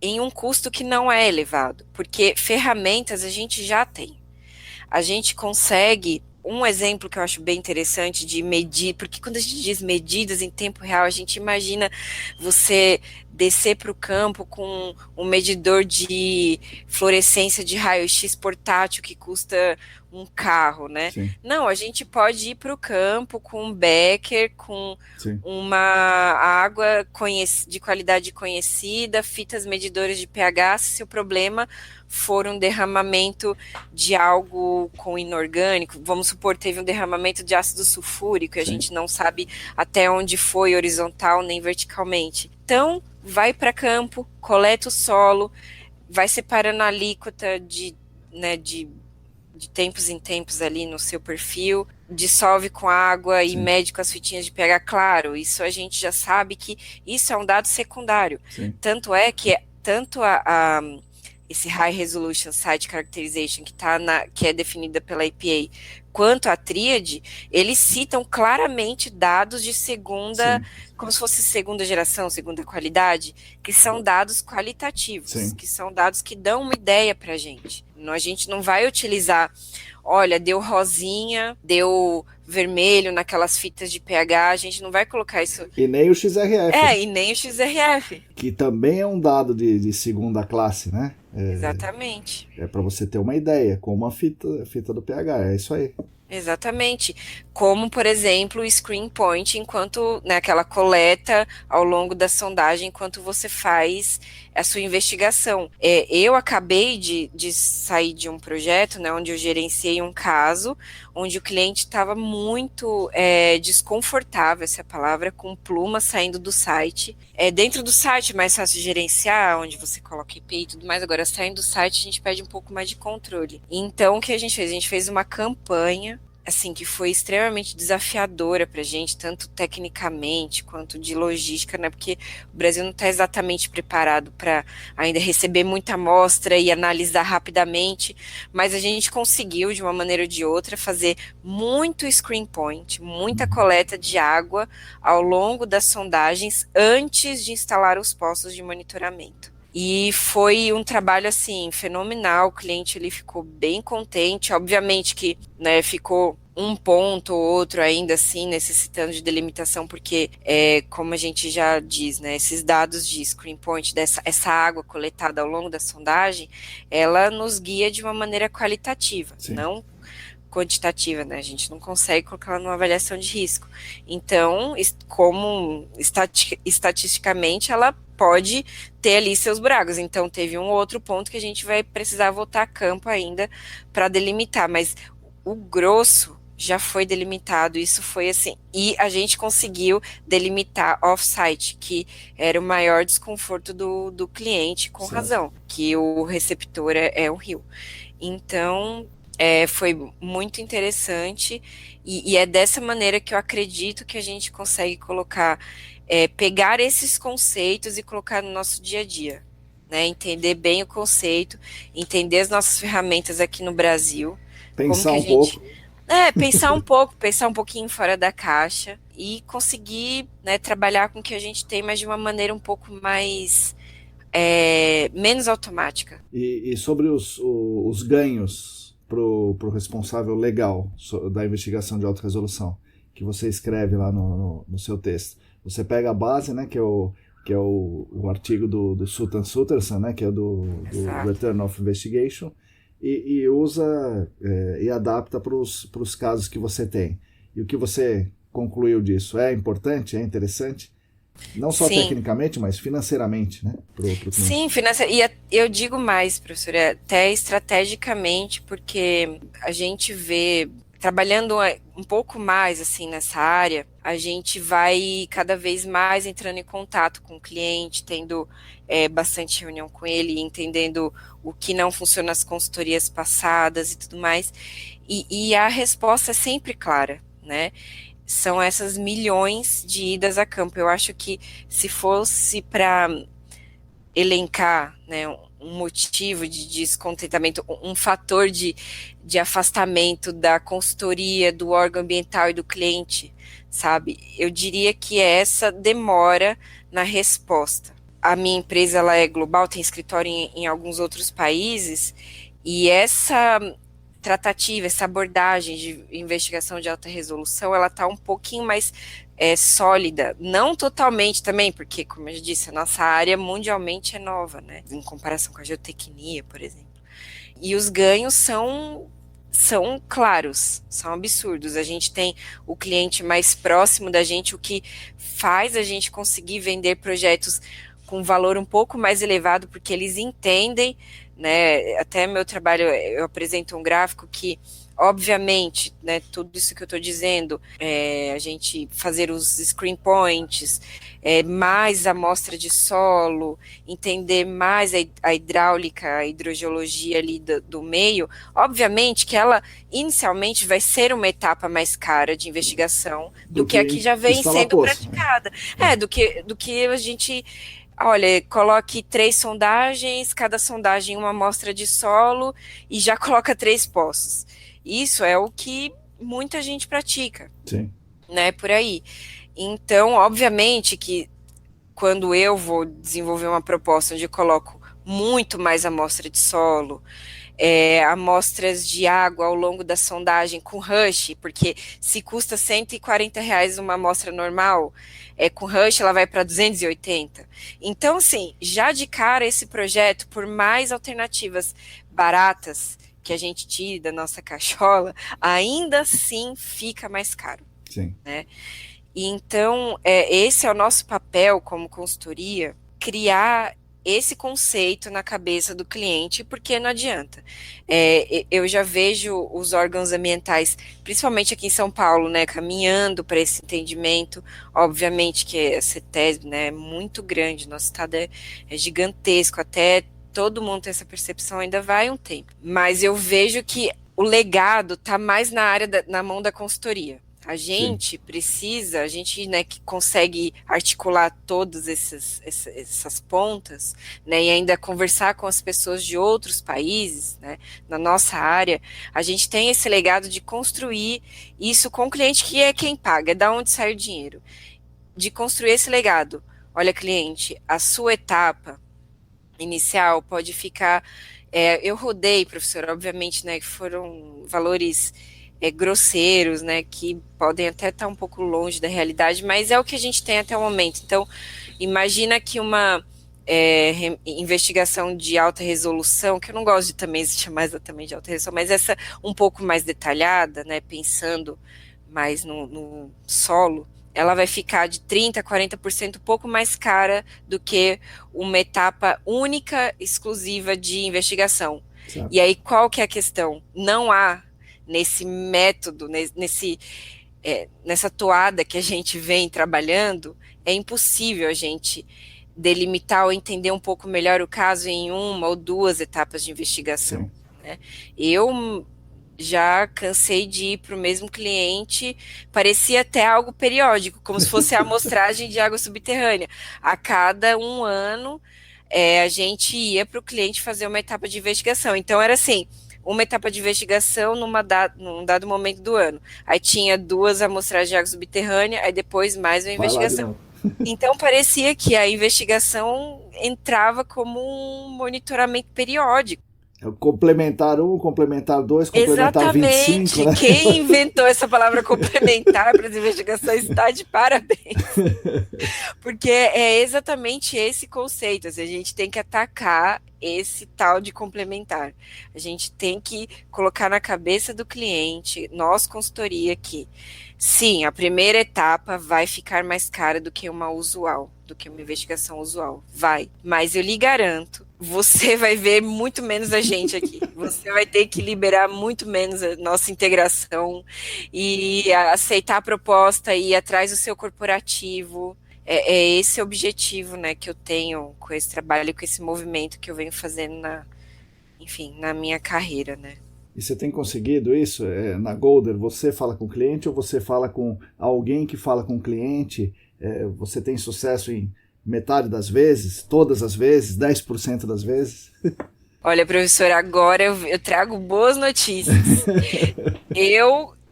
em um custo que não é elevado, porque ferramentas a gente já tem. A gente consegue, um exemplo que eu acho bem interessante de medir, porque quando a gente diz medidas em tempo real, a gente imagina você descer para o campo com um medidor de fluorescência de raio-x portátil que custa um carro, né? Sim. Não, a gente pode ir para o campo com um becker, com uma água de qualidade conhecida, fitas medidoras de pH, se o problema for um derramamento de algo com inorgânico, vamos supor, teve um derramamento de ácido sulfúrico, e a gente não sabe até onde foi horizontal nem verticalmente. Então, vai para campo, coleta o solo, vai separando a alíquota de tempos em tempos ali no seu perfil, dissolve com água e mede com as fitinhas de pH. Claro, isso a gente já sabe que isso é um dado secundário. Tanto é que tanto esse High Resolution Site Characterization, que é definida pela EPA, quanto a tríade, eles citam claramente dados de segunda, Sim. como se fosse segunda geração, segunda qualidade, que são dados qualitativos, Sim. que são dados que dão uma ideia para a gente. A gente não vai utilizar, olha, deu rosinha, deu vermelho naquelas fitas de pH, a gente não vai colocar isso. E nem o XRF. E nem o XRF. Que também é um dado de segunda classe, né? Exatamente. É para você ter uma ideia, como a fita do pH, é isso aí. Exatamente. Como, por exemplo, o screen point, enquanto aquela coleta ao longo da sondagem, enquanto você faz a sua investigação. Eu acabei de sair de um projeto, né, onde eu gerenciei um caso, onde o cliente estava muito desconfortável, essa é a palavra, com pluma saindo do site. Dentro do site é mais fácil de gerenciar, onde você coloca IP e tudo mais. Agora, saindo do site, a gente pede um pouco mais de controle. Então, o que a gente fez? A gente fez uma campanha assim, que foi extremamente desafiadora pra gente, tanto tecnicamente quanto de logística, né? Porque o Brasil não está exatamente preparado para ainda receber muita amostra e analisar rapidamente, mas a gente conseguiu, de uma maneira ou de outra, fazer muito screen point, muita coleta de água ao longo das sondagens antes de instalar os postos de monitoramento. E foi um trabalho, assim, fenomenal, o cliente ele ficou bem contente, obviamente que, né, ficou um ponto ou outro ainda assim, necessitando de delimitação, porque, como a gente já diz, né, esses dados de screen point, essa água coletada ao longo da sondagem, ela nos guia de uma maneira qualitativa, Sim. não quantitativa, né? A gente não consegue colocar ela numa avaliação de risco. Então, como estatisticamente, ela pode ter ali seus buracos. Então, teve um outro ponto que a gente vai precisar voltar a campo ainda para delimitar, mas o grosso já foi delimitado, isso foi assim, e a gente conseguiu delimitar off-site, que era o maior desconforto do cliente, com razão, que o receptor é um rio. Então, foi muito interessante, e é dessa maneira que eu acredito que a gente consegue colocar, pegar esses conceitos e colocar no nosso dia a dia, né? Entender bem o conceito, entender as nossas ferramentas aqui no Brasil. Pensar um pouco. Pensar um pouquinho fora da caixa e conseguir, né, trabalhar com o que a gente tem, mas de uma maneira um pouco mais menos automática. E sobre os ganhos para o responsável legal da investigação de alta resolução, que você escreve lá no seu texto. Você pega a base, né, que é o artigo do Sutton Sutterson, né, que é do Return of Investigation, e usa e adapta para os casos que você tem. E o que você concluiu disso? É importante? É interessante? Não só tecnicamente, mas financeiramente, né? Sim, e eu digo mais, professora, até estrategicamente, porque a gente vê, trabalhando um pouco mais assim nessa área, a gente vai cada vez mais entrando em contato com o cliente, tendo bastante reunião com ele, entendendo o que não funciona nas consultorias passadas e tudo mais, e a resposta é sempre clara, né? São essas milhões de idas a campo. Eu acho que se fosse para elencar, né, um motivo de descontentamento, um fator de afastamento da consultoria, do órgão ambiental e do cliente, sabe? Eu diria que é essa demora na resposta. A minha empresa ela é global, tem escritório em alguns outros países, e essa tratativa, essa abordagem de investigação de alta resolução, ela está um pouquinho mais sólida, não totalmente também, porque, como eu disse, a nossa área mundialmente é nova, né, em comparação com a geotecnia, por exemplo. E os ganhos são claros, são absurdos. A gente tem o cliente mais próximo da gente, o que faz a gente conseguir vender projetos com valor um pouco mais elevado, porque eles entendem, né, até meu trabalho, eu apresento um gráfico que, obviamente, né, tudo isso que eu estou dizendo, a gente fazer os screen points, mais amostra de solo, entender mais a hidráulica, a hidrogeologia ali do meio, obviamente que ela inicialmente vai ser uma etapa mais cara de investigação do que a que já vem sendo praticada. Do que a gente olha, coloque 3 sondagens, cada sondagem uma amostra de solo e já coloca 3 poços. Isso é o que muita gente pratica, Sim. né, por aí. Então, obviamente que quando eu vou desenvolver uma proposta onde eu coloco muito mais amostra de solo, amostras de água ao longo da sondagem com rush, porque se custa R$ 140 uma amostra normal, com rush ela vai para 280. Então, assim, já de cara esse projeto, por mais alternativas baratas que a gente tire da nossa cachola, ainda assim fica mais caro. Sim. Né? E então, esse é o nosso papel como consultoria, criar esse conceito na cabeça do cliente, porque não adianta. Eu já vejo os órgãos ambientais, principalmente aqui em São Paulo, né, caminhando para esse entendimento. Obviamente que a CETESB, né, é muito grande, nosso estado é gigantesco, até todo mundo tem essa percepção, ainda vai um tempo. Mas eu vejo que o legado está mais na mão da consultoria. A gente precisa, a gente, né, que consegue articular todas essas pontas, né, e ainda conversar com as pessoas de outros países, né, na nossa área, a gente tem esse legado de construir isso com o cliente, que é quem paga, é da onde sai o dinheiro, de construir esse legado. Olha, cliente, a sua etapa inicial pode ficar, eu rodei, professor, obviamente, né, que foram valores grosseiros, né, que podem até estar um pouco longe da realidade, mas é o que a gente tem até o momento. Então, imagina que uma investigação de alta resolução, que eu não gosto de também chamar exatamente de alta resolução, mas essa um pouco mais detalhada, né, pensando mais no solo, ela vai ficar de 30% a 40% um pouco mais cara do que uma etapa única, exclusiva de investigação. Certo. E aí, qual que é a questão? Não há nesse método, nessa toada que a gente vem trabalhando, é impossível a gente delimitar ou entender um pouco melhor o caso em 1 ou 2 etapas de investigação. Né? Eu já cansei de ir para o mesmo cliente, parecia até algo periódico, como se fosse a amostragem de água subterrânea. A cada 1 ano, a gente ia para o cliente fazer uma etapa de investigação. Então, era assim, uma etapa de investigação num dado momento do ano. Aí tinha 2 amostragens de água subterrânea, aí depois mais uma investigação. Então, parecia que a investigação entrava como um monitoramento periódico. Complementar 1, complementar 2, complementar 25. Exatamente. Né? Quem inventou essa palavra complementar para as investigações está de parabéns. Porque é exatamente esse conceito. Assim, a gente tem que atacar esse tal de complementar. A gente tem que colocar na cabeça do cliente, nós consultoria, que sim, a primeira etapa vai ficar mais cara do que uma usual, do que uma investigação usual. Vai. Mas eu lhe garanto, você vai ver muito menos a gente aqui. Você vai ter que liberar muito menos a nossa integração e aceitar a proposta e ir atrás do seu corporativo. É esse o objetivo, né, que eu tenho com esse trabalho, com esse movimento que eu venho fazendo na minha carreira, né. E você tem conseguido isso? Na Golder, você fala com o cliente ou você fala com alguém que fala com o cliente? Você tem sucesso em metade das vezes, todas as vezes, 10% das vezes? Olha, professor, agora eu trago boas notícias.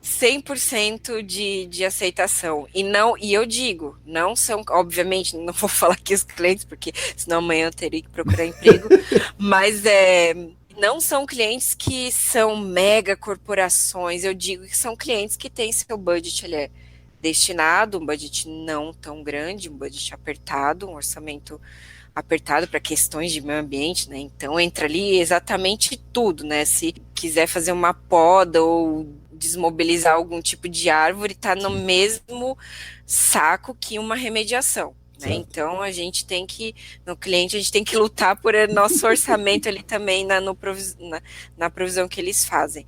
100% de aceitação. E eu digo, não são, obviamente, não vou falar aqui os clientes, porque senão amanhã eu teria que procurar emprego, mas não são clientes que são mega corporações, eu digo que são clientes que têm seu budget, ele é destinado, um budget não tão grande, um budget apertado, um orçamento apertado para questões de meio ambiente, né? Então entra ali exatamente tudo, né? Se quiser fazer uma poda ou desmobilizar algum tipo de árvore, está no mesmo saco que uma remediação. Né? Então a gente tem que, no cliente, a gente tem que lutar por nosso orçamento ali também na provisão que eles fazem.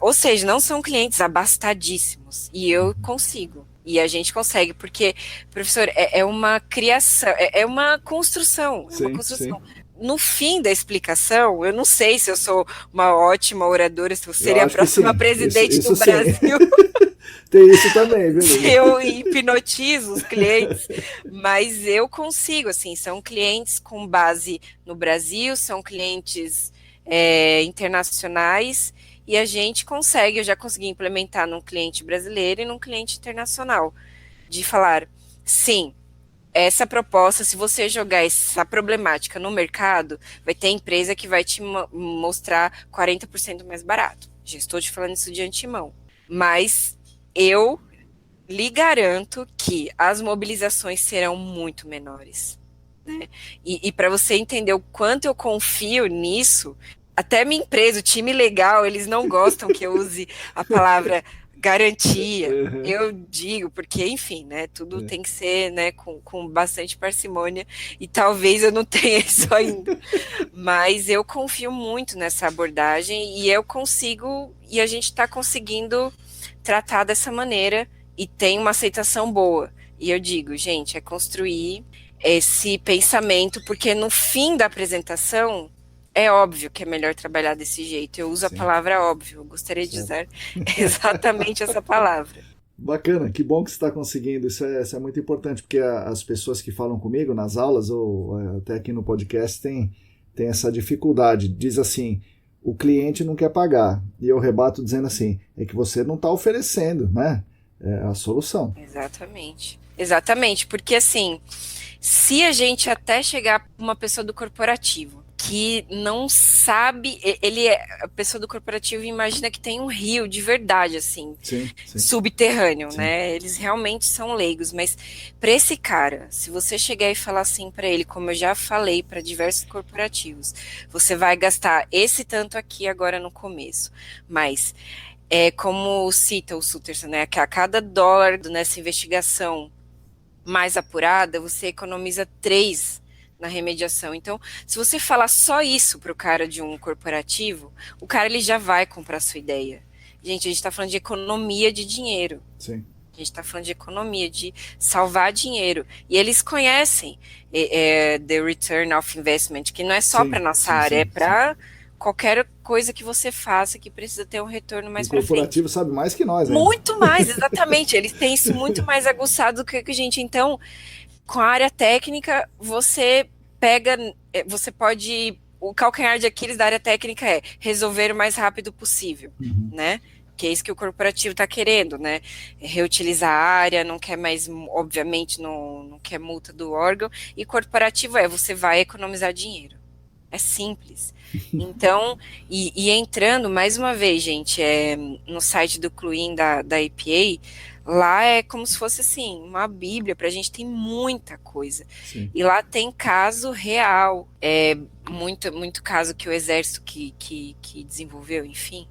Ou seja, não são clientes abastadíssimos. E eu consigo. E a gente consegue, porque, professor, é uma criação, é uma construção. Sim, sim. no fim da explicação, eu não sei se eu sou uma ótima oradora, se eu Eu seria a acho que sim. próxima presidente Isso do sim. Brasil, Tem isso também, viu, se Lívia? eu hipnotizo os clientes, mas eu consigo, assim, são clientes com base no Brasil, são clientes internacionais, e a gente consegue, eu já consegui implementar num cliente brasileiro e num cliente internacional, de falar, sim, essa proposta, se você jogar essa problemática no mercado, vai ter empresa que vai te mostrar 40% mais barato. Já estou te falando isso de antemão. Mas eu lhe garanto que as mobilizações serão muito menores. Né? E para você entender o quanto eu confio nisso, até minha empresa, o time legal, eles não gostam que eu use a palavra garantia. Uhum. Eu digo, porque, enfim, né, tudo É. tem que ser, né, com bastante parcimônia, e talvez eu não tenha isso ainda. Mas eu confio muito nessa abordagem e eu consigo, e a gente está conseguindo tratar dessa maneira e tem uma aceitação boa. E eu digo, gente, é construir esse pensamento, porque no fim da apresentação é óbvio que é melhor trabalhar desse jeito. Eu uso a Sim, palavra óbvio, eu gostaria de certo. usar exatamente essa palavra. Bacana, que bom que você está conseguindo. Isso é muito importante, porque as pessoas que falam comigo nas aulas ou até aqui no podcast têm essa dificuldade. Diz assim, o cliente não quer pagar. E eu rebato dizendo assim, é que você não está oferecendo, né? É a solução. Exatamente. Exatamente, porque assim, se a gente até chegar para uma pessoa do corporativo que não sabe, a pessoa do corporativo imagina que tem um rio de verdade, assim, Sim, sim, subterrâneo, sim. né? Eles realmente são leigos, mas para esse cara, se você chegar e falar assim para ele, como eu já falei para diversos corporativos, você vai gastar esse tanto aqui agora no começo, mas como cita o Sutterson, né, que a cada dólar nessa investigação mais apurada, você economiza 3 na remediação. Então, se você falar só isso para o cara de um corporativo, o cara ele já vai comprar a sua ideia. Gente, a gente está falando de economia de dinheiro. Sim. A gente está falando de economia, de salvar dinheiro. E eles conhecem the return of investment, que não é só para Sim, nossa sim, área, é sim, sim. para qualquer coisa que você faça que precisa ter um retorno E o mais para frente. corporativo sabe mais que nós ainda. Muito mais, exatamente. Eles têm isso muito mais aguçado do que a gente. Então, com a área técnica, você pega, você pode. O calcanhar de Aquiles da área técnica é resolver o mais rápido possível, Uhum. né? Que é isso que o corporativo está querendo, né? Reutilizar a área, não quer mais, obviamente, não quer multa do órgão. E corporativo você vai economizar dinheiro. É simples. Então, e entrando mais uma vez, gente, no site do Cluin da EPA, lá é como se fosse assim, uma bíblia, para a gente tem muita coisa. Sim. E lá tem caso real, muito caso que o Exército que desenvolveu, enfim,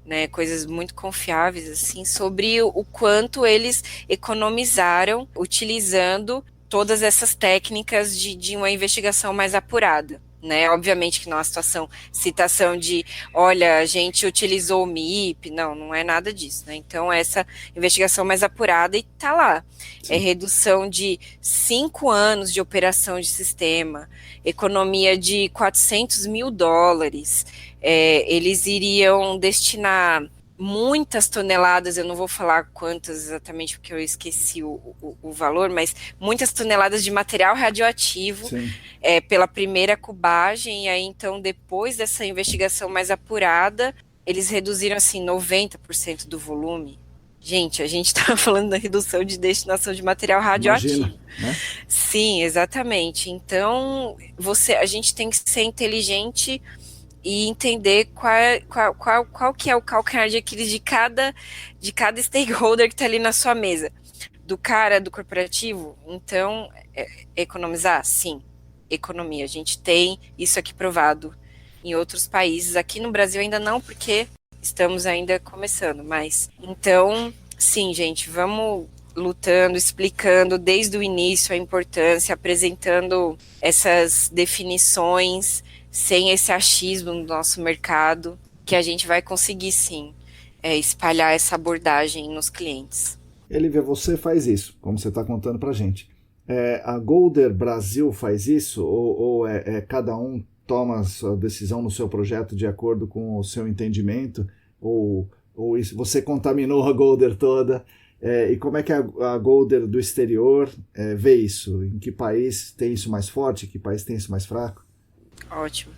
né, coisas muito confiáveis, assim, sobre o quanto eles economizaram utilizando todas essas técnicas de uma investigação mais apurada. Né? Obviamente que não é uma citação de, olha, a gente utilizou o MIP, não é nada disso, né? Então, essa investigação mais apurada e tá lá. Sim. Redução de 5 anos de operação de sistema, economia de 400 mil dólares, eles iriam destinar muitas toneladas, eu não vou falar quantas exatamente porque eu esqueci o valor, mas muitas toneladas de material radioativo pela primeira cubagem, e aí então depois dessa investigação mais apurada, eles reduziram assim 90% do volume. Gente, a gente está falando da redução de destinação de material radioativo. Imagina, né? Sim, exatamente. Então, a gente tem que ser inteligente e entender qual que é o calcanhar de Aquiles de cada stakeholder que está ali na sua mesa. Do cara do corporativo, então, economizar? Sim, economia. A gente tem isso aqui provado em outros países. Aqui no Brasil ainda não, porque estamos ainda começando, mas então, sim, gente, vamos lutando, explicando desde o início a importância, apresentando essas definições, sem esse achismo no nosso mercado, que a gente vai conseguir sim espalhar essa abordagem nos clientes. Elívia, você faz isso, como você está contando para a gente. A Golder Brasil faz isso ou cada um toma a sua decisão no seu projeto de acordo com o seu entendimento? Ou você contaminou a Golder toda? E como é que a Golder do exterior vê isso? Em que país tem isso mais forte? Em que país tem isso mais fraco? Ótimo.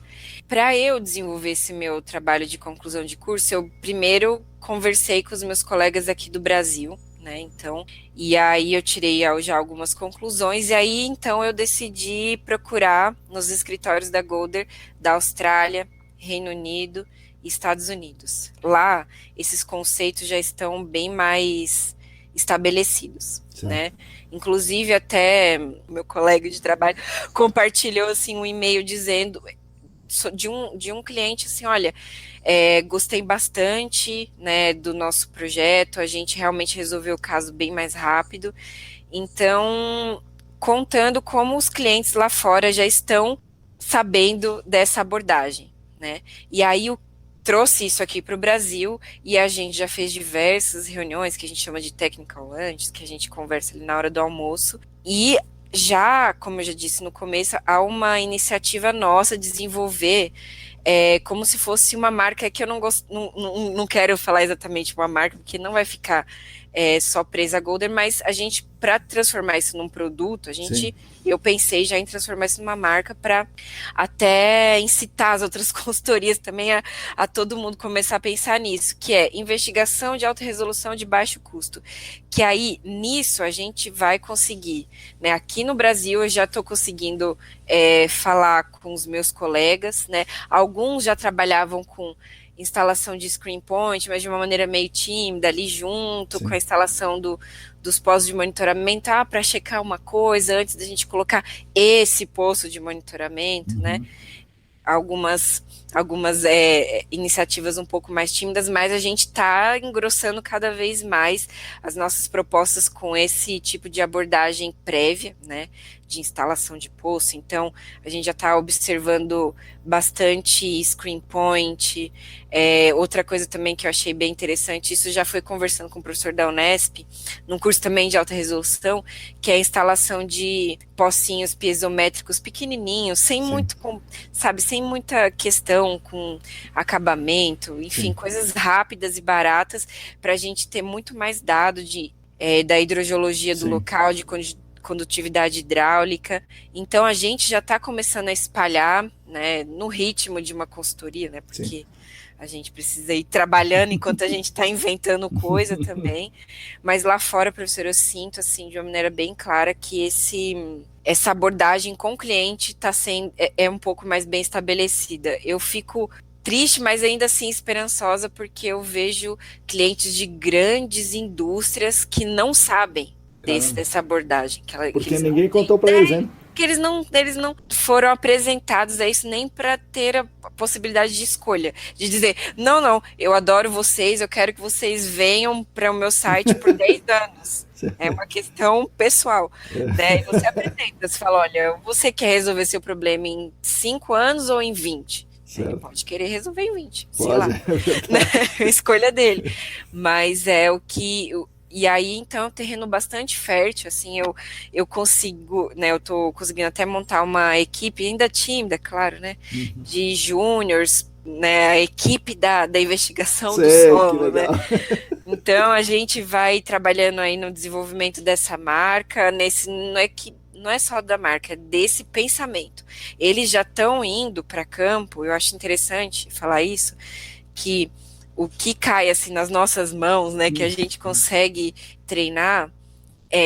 Para eu desenvolver esse meu trabalho de conclusão de curso, eu primeiro conversei com os meus colegas aqui do Brasil, né? Então, e aí eu tirei já algumas conclusões, e aí então eu decidi procurar nos escritórios da Golder da Austrália, Reino Unido e Estados Unidos. Lá, esses conceitos já estão bem mais estabelecidos, né? Inclusive, até meu colega de trabalho compartilhou assim um e-mail dizendo de um cliente assim, olha, gostei bastante, né, do nosso projeto, a gente realmente resolveu o caso bem mais rápido. Então, contando como os clientes lá fora já estão sabendo dessa abordagem, né? E aí trouxe isso aqui para o Brasil e a gente já fez diversas reuniões que a gente chama de technical lunch, que a gente conversa ali na hora do almoço, e já, como eu já disse no começo, há uma iniciativa nossa de desenvolver como se fosse uma marca que eu não quero falar exatamente uma marca, porque não vai ficar só presa a Golder, mas a gente, para transformar isso num produto, eu pensei já em transformar isso numa marca para até incitar as outras consultorias também a todo mundo começar a pensar nisso, que é investigação de alta resolução de baixo custo, que aí nisso a gente vai conseguir, né? Aqui no Brasil eu já estou conseguindo falar com os meus colegas, né? Alguns já trabalhavam com instalação de screen point, mas de uma maneira meio tímida, ali junto com a instalação dos postos de monitoramento, para checar uma coisa antes da gente colocar esse posto de monitoramento, né? Algumas iniciativas um pouco mais tímidas, mas a gente está engrossando cada vez mais as nossas propostas com esse tipo de abordagem prévia, né, de instalação de poço. Então, a gente já está observando bastante screen point. Outra coisa também que eu achei bem interessante, isso já foi conversando com o professor da Unesp, num curso também de alta resolução, que é a instalação de pocinhos piezométricos pequenininhos, sem muita questão com acabamento, enfim, coisas rápidas e baratas, para a gente ter muito mais dado da hidrogeologia do local, de condutividade hidráulica. Então a gente já está começando a espalhar, né, no ritmo de uma consultoria, né, porque a gente precisa ir trabalhando enquanto a gente está inventando coisa também, mas lá fora, professor, eu sinto assim de uma maneira bem clara que essa abordagem com o cliente está sendo um pouco mais bem estabelecida. Eu fico triste, mas ainda assim esperançosa, porque eu vejo clientes de grandes indústrias que não sabem dessa abordagem. Porque ninguém contou para eles, hein? Que eles não foram apresentados a isso nem para ter a possibilidade de escolha, de dizer, não, eu adoro vocês, eu quero que vocês venham para o meu site por 10 anos. É uma questão pessoal, né? E você apresenta, você fala, olha, você quer resolver seu problema em 5 anos ou em 20? Ele pode querer resolver em 20, sei lá. Escolha dele. Mas e aí, então, é um terreno bastante fértil, assim, eu consigo, né, eu tô conseguindo até montar uma equipe, ainda tímida, claro, né, de júniors, né, a equipe da investigação do solo, né. Então, a gente vai trabalhando aí no desenvolvimento dessa marca, não é só da marca, é desse pensamento. Eles já estão indo para campo, eu acho interessante falar isso, que o que cai assim nas nossas mãos, né, que a gente consegue treinar,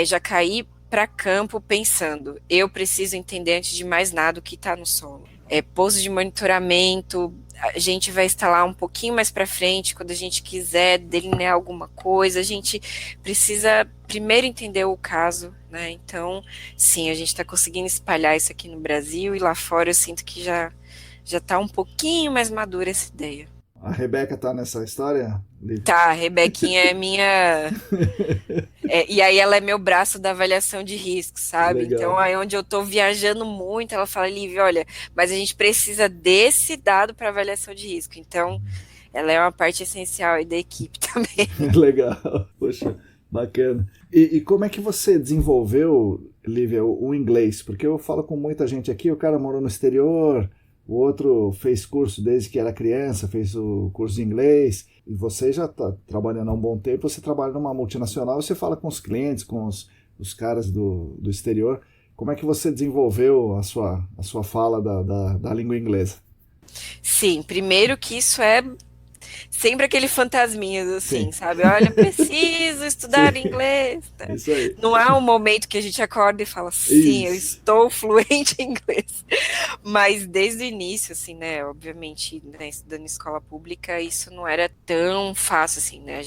já cair para campo pensando, eu preciso entender antes de mais nada o que está no solo. Posto de monitoramento, a gente vai instalar um pouquinho mais para frente, quando a gente quiser delinear alguma coisa, a gente precisa primeiro entender o caso, né, então, sim, a gente está conseguindo espalhar isso aqui no Brasil, e lá fora eu sinto que já está um pouquinho mais madura essa ideia. A Rebeca tá nessa história, Lívia? Tá, a Rebequinha é minha... e aí ela é meu braço da avaliação de risco, sabe? Legal. Então, aí onde eu tô viajando muito, ela fala, Lívia, olha, mas a gente precisa desse dado para avaliação de risco. Então, ela é uma parte essencial aí da equipe também. Legal, poxa, bacana. E como é que você desenvolveu, Lívia, o inglês? Porque eu falo com muita gente aqui, o cara morou no exterior, o outro fez curso desde que era criança, fez o curso de inglês, e você já está trabalhando há um bom tempo, você trabalha numa multinacional, você fala com os clientes, com os caras do exterior. Como é que você desenvolveu a sua fala da língua inglesa? Sim, primeiro que isso é sempre aquele fantasminha, assim, Sim, sabe? Olha, preciso estudar sim, inglês. Tá? isso aí. Não há um momento que a gente acorda e fala, sim, eu Isso. estou fluente em inglês. Mas desde o início, assim, né? Obviamente, né, estudando em escola pública, isso não era tão fácil, assim, né?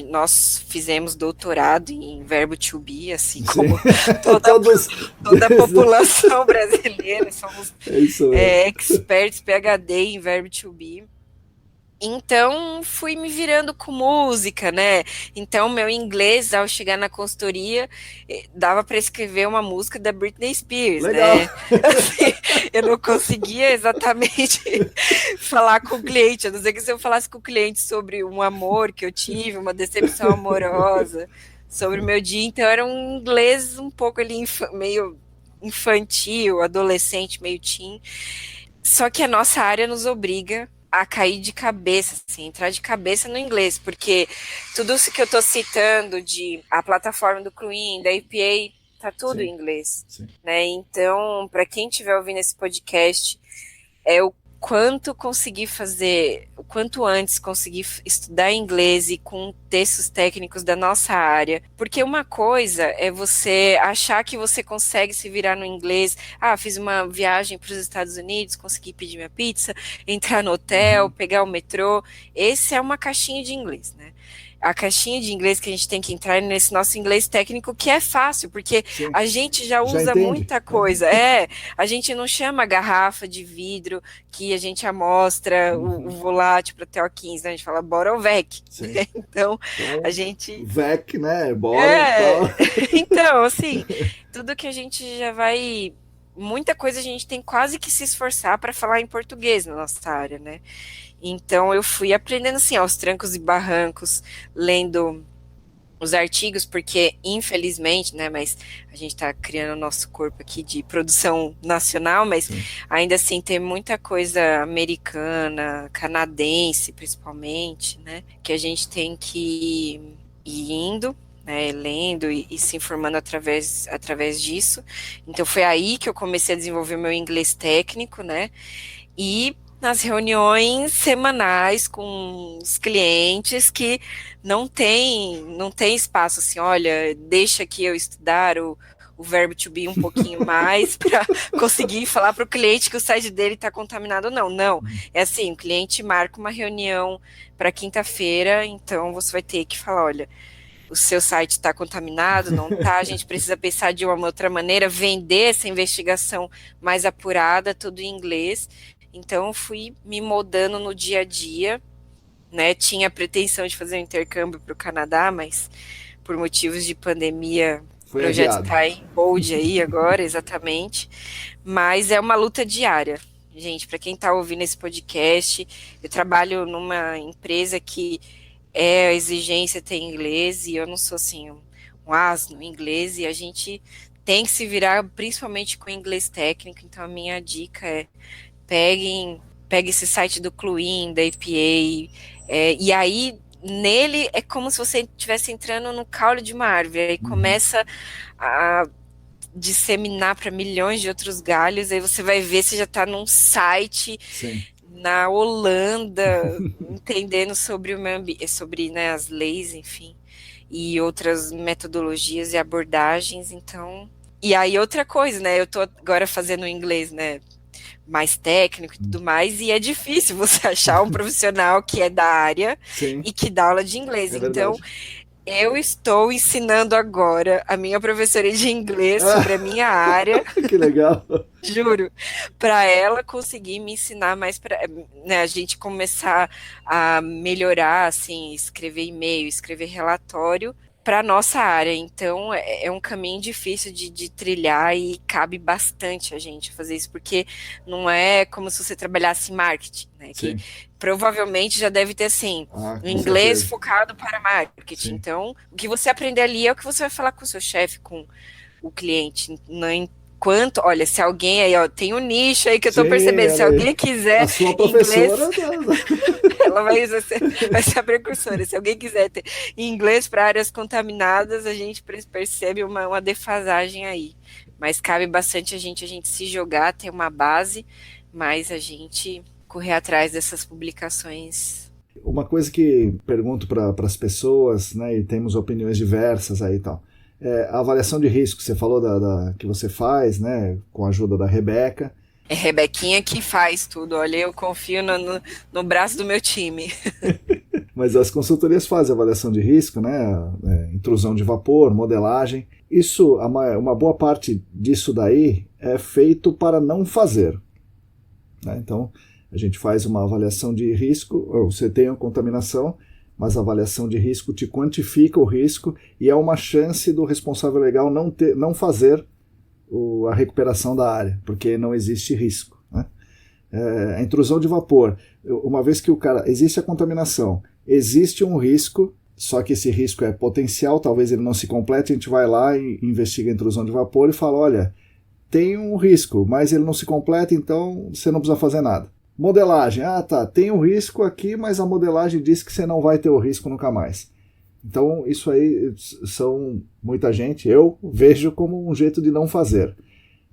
Nós fizemos doutorado em verbo to be, assim Sim. como toda, Todos. toda a população brasileira, somos É isso mesmo. experts, PhD em verbo to be. Então, fui me virando com música, né? Então, meu inglês, ao chegar na consultoria, dava para escrever uma música da Britney Spears, Legal. né? Assim, eu não conseguia exatamente falar com o cliente, a não ser que se eu falasse com o cliente sobre um amor que eu tive, uma decepção amorosa, sobre o meu dia, então era um inglês um pouco ali meio infantil, adolescente, meio teen. Só que a nossa área nos obriga a cair de cabeça, assim, entrar de cabeça no inglês, porque tudo isso que eu estou citando de a plataforma do Clean, da APA, tá tudo em Sim, inglês, sim. né? Então, para quem estiver ouvindo esse podcast, é o quanto conseguir fazer, o quanto antes conseguir estudar inglês e com textos técnicos da nossa área. Porque uma coisa é você achar que você consegue se virar no inglês. Ah, fiz uma viagem para os Estados Unidos, consegui pedir minha pizza, entrar no hotel, Uhum. pegar o metrô. Esse é uma caixinha de inglês, né? A caixinha de inglês que a gente tem que entrar nesse nosso inglês técnico, que é fácil, porque Sim. a gente já Já usa entende? muita coisa. A gente não chama garrafa de vidro que a gente amostra o Uhum. volátil para TO15, né? A gente fala bora o VEC. Sim. Então, a Então, gente. VEC, né? Bora, É. tal. Então, assim, tudo que a gente já vai. Muita coisa a gente tem quase que se esforçar para falar em português na nossa área, né? Então, eu fui aprendendo, assim, aos trancos e barrancos, lendo os artigos, porque infelizmente, né, mas a gente está criando o nosso corpo aqui de produção nacional, mas Sim. ainda assim tem muita coisa americana, canadense principalmente, né, que a gente tem que ir indo, né, lendo e se informando através disso. Então foi aí que eu comecei a desenvolver meu inglês técnico, né, e nas reuniões semanais com os clientes que não tem espaço assim, olha, deixa que eu estudar o verbo to be um pouquinho mais para conseguir falar para o cliente que o site dele está contaminado ou não. Não, é assim, o cliente marca uma reunião para quinta-feira, então você vai ter que falar, olha, o seu site está contaminado, não está, a gente precisa pensar de uma outra maneira, vender essa investigação mais apurada, tudo em inglês. Então, fui me moldando no dia a dia, né? Tinha a pretensão de fazer um intercâmbio para o Canadá, mas por motivos de pandemia, o Foi projeto adiado. está em hold aí agora, exatamente. Mas é uma luta diária. Gente, para quem está ouvindo esse podcast, eu trabalho numa empresa que a exigência tem inglês e eu não sou assim um asno em inglês e a gente tem que se virar principalmente com inglês técnico. Então a minha dica é pegue esse site do Cluin, da APA, e aí nele é como se você estivesse entrando no caule de uma árvore, aí Uhum. começa a disseminar para milhões de outros galhos, aí você vai ver se já está num site Sim. na Holanda, entendendo sobre o meio ambiente, sobre, né, as leis, enfim, e outras metodologias e abordagens, então. E aí outra coisa, né? Eu tô agora fazendo inglês, né? Mais técnico e tudo mais, e é difícil você achar um profissional que é da área Sim, e que dá aula de inglês. é Então, verdade. eu estou ensinando agora a minha professora de inglês sobre a Ah, minha área, que legal. juro, para ela conseguir me ensinar mais para, né, a gente começar a melhorar, assim, escrever e-mail, escrever relatório para nossa área. Então é um caminho difícil de trilhar e cabe bastante a gente fazer isso, porque não é como se você trabalhasse em marketing, né? Que Sim. provavelmente já deve ter assim, Ah, um com inglês certeza. focado para marketing. Sim. Então, o que você aprender ali é o que você vai falar com o seu chefe, com o cliente, né? quanto, olha, se alguém aí, ó, tem um nicho aí que eu tô Sim, percebendo, se olha aí. alguém quiser A sua inglês, professora. ela vai ser a precursora. Se alguém quiser ter inglês para áreas contaminadas, a gente percebe uma defasagem aí. Mas cabe bastante a gente se jogar, ter uma base, mas a gente correr atrás dessas publicações. Uma coisa que pergunto para as pessoas, né, e temos opiniões diversas aí e tal, é a avaliação de risco. Você falou que você faz, né, com a ajuda da Rebeca. É Rebequinha que faz tudo, olha, eu confio no braço do meu time. Mas as consultorias fazem avaliação de risco, né, intrusão de vapor, modelagem. Isso, uma boa parte disso daí é feito para não fazer, né? Então, a gente faz uma avaliação de risco, você tem a contaminação, mas a avaliação de risco te quantifica o risco e é uma chance do responsável legal não fazer a recuperação da área, porque não existe risco, né? A intrusão de vapor, uma vez que existe a contaminação, existe um risco, só que esse risco é potencial, talvez ele não se complete, a gente vai lá e investiga a intrusão de vapor e fala, olha, tem um risco, mas ele não se completa, então você não precisa fazer nada. Modelagem, tá, tem um risco aqui, mas a modelagem diz que você não vai ter o risco nunca mais. Então isso aí muita gente, eu vejo como um jeito de não fazer.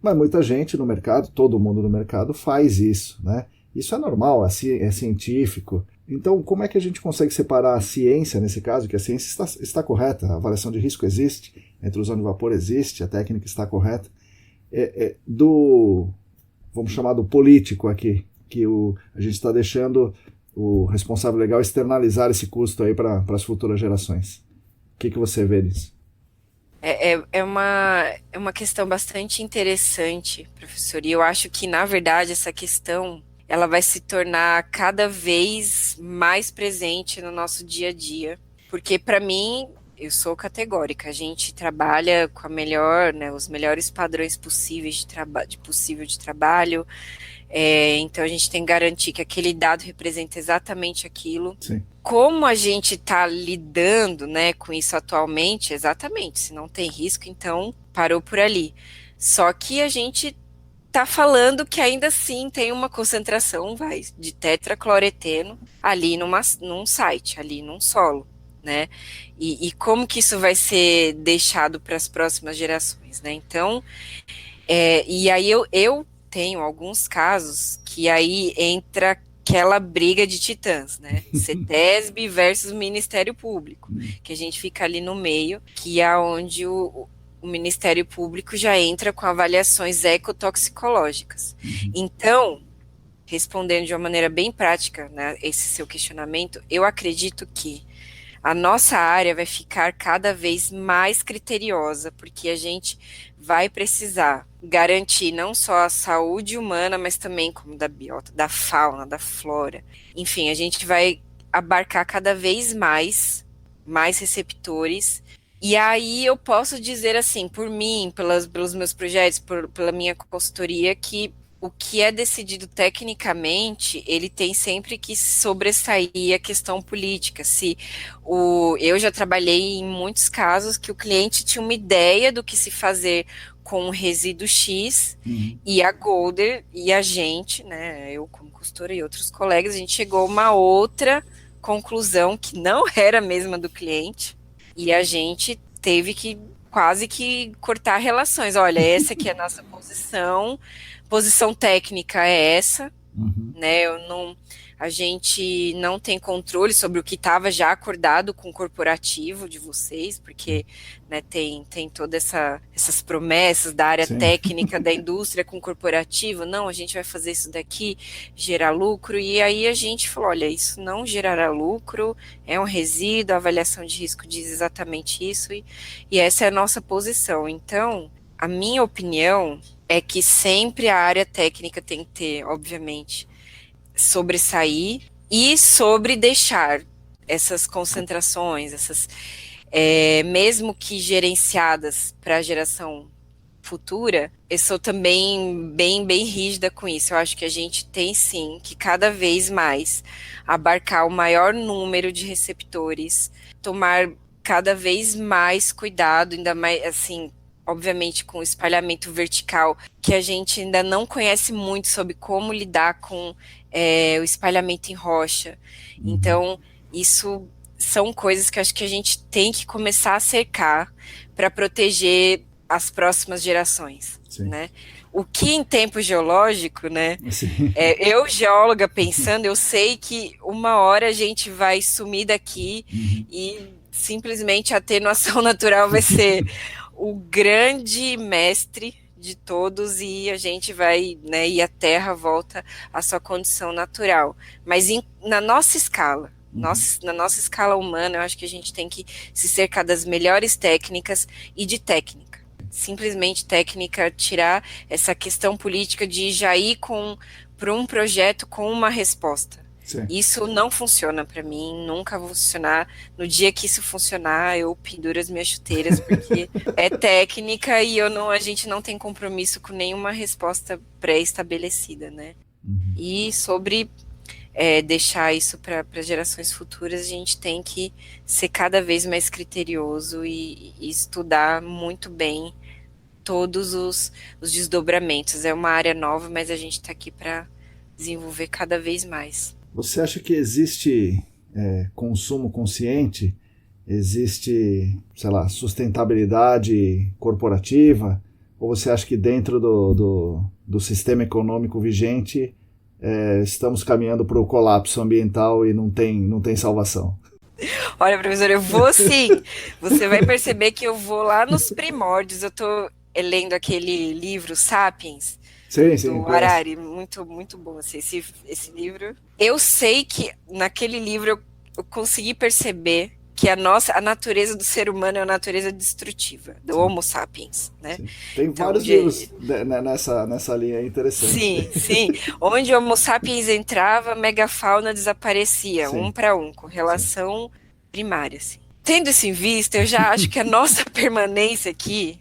Mas muita gente no mercado, todo mundo no mercado faz isso, né? Isso é normal, é científico. Então, como é que a gente consegue separar a ciência, nesse caso, que a ciência está correta, a avaliação de risco existe, a intrusão de vapor existe, a técnica está correta, vamos chamar do político aqui, que a gente está deixando o responsável legal externalizar esse custo aí para as futuras gerações. O que você vê nisso? É uma questão bastante interessante, professor, e eu acho que, na verdade, essa questão ela vai se tornar cada vez mais presente no nosso dia a dia, porque, para mim, eu sou categórica, a gente trabalha com os melhores padrões possíveis de trabalho, então a gente tem que garantir que aquele dado representa exatamente aquilo. Sim. Como a gente está lidando, né, com isso atualmente, exatamente, se não tem risco, então parou por ali. Só que a gente está falando que ainda assim tem uma concentração de tetracloreteno ali num site, ali num solo, né? E como que isso vai ser deixado para as próximas gerações, né? Então, e aí eu tenho alguns casos que aí entra aquela briga de titãs, né? CETESB versus Ministério Público, que a gente fica ali no meio, que é onde o Ministério Público já entra com avaliações ecotoxicológicas. Então, respondendo de uma maneira bem prática, né, esse seu questionamento, eu acredito que a nossa área vai ficar cada vez mais criteriosa, porque a gente vai precisar garantir não só a saúde humana, mas também como da biota, da fauna, da flora. Enfim, a gente vai abarcar cada vez mais receptores. E aí eu posso dizer assim, por mim, pelos meus projetos, pela minha consultoria, que o que é decidido tecnicamente, ele tem sempre que sobressair a questão política. Eu já trabalhei em muitos casos que o cliente tinha uma ideia do que se fazer com o resíduo X, e a Golder e a gente, né, eu como consultora e outros colegas, a gente chegou a uma outra conclusão que não era a mesma do cliente, e a gente teve que quase que cortar relações. Olha, essa aqui é a nossa posição técnica é essa, né? A gente não tem controle sobre o que estava já acordado com o corporativo de vocês, porque, né, tem todas essas promessas da área Sim. técnica da indústria com o corporativo. Não, a gente vai fazer isso daqui, gerar lucro. E aí a gente falou, olha, isso não gerará lucro, é um resíduo, a avaliação de risco diz exatamente isso, e essa é a nossa posição. Então, a minha opinião é que sempre a área técnica tem que ter, obviamente, sobressair e sobre deixar essas concentrações, mesmo que gerenciadas para a geração futura, eu sou também bem rígida com isso. Eu acho que a gente tem sim que cada vez mais abarcar o maior número de receptores, tomar cada vez mais cuidado, ainda mais assim, obviamente com o espalhamento vertical, que a gente ainda não conhece muito sobre como lidar com o espalhamento em rocha. Então, isso são coisas que acho que a gente tem que começar a cercar para proteger as próximas gerações, né? O que em tempo geológico, né? Eu, geóloga, pensando, eu sei que uma hora a gente vai sumir daqui e simplesmente a atenuação natural vai ser o grande mestre de todos e a gente vai, né? E a Terra volta à sua condição natural. Mas na nossa escala, na nossa escala humana, eu acho que a gente tem que se cercar das melhores técnicas e de técnica. Simplesmente técnica, tirar essa questão política de já ir para um projeto com uma resposta. Sim. Isso não funciona para mim, nunca vai funcionar. No dia que isso funcionar, eu penduro as minhas chuteiras, porque é técnica e a gente não tem compromisso com nenhuma resposta pré-estabelecida, né? E sobre deixar isso para gerações futuras, a gente tem que ser cada vez mais criterioso e estudar muito bem todos os desdobramentos. É uma área nova, mas a gente está aqui para desenvolver cada vez mais. Você acha que existe consumo consciente? Existe, sei lá, sustentabilidade corporativa? Ou você acha que dentro do sistema econômico vigente estamos caminhando para o colapso ambiental e não tem salvação? Olha, professor, eu vou sim. Você vai perceber que eu vou lá nos primórdios. Eu estou lendo aquele livro Sapiens, Sim, do Harari. Muito, muito bom esse livro. Eu sei que naquele livro eu consegui perceber que a natureza do ser humano é a natureza destrutiva, do Homo sapiens, né? Sim. Tem vários livros nessa linha interessante. Sim. Onde o Homo sapiens entrava, a megafauna desaparecia, um para um, com relação primária. Assim. Tendo isso em vista, eu já acho que a nossa permanência aqui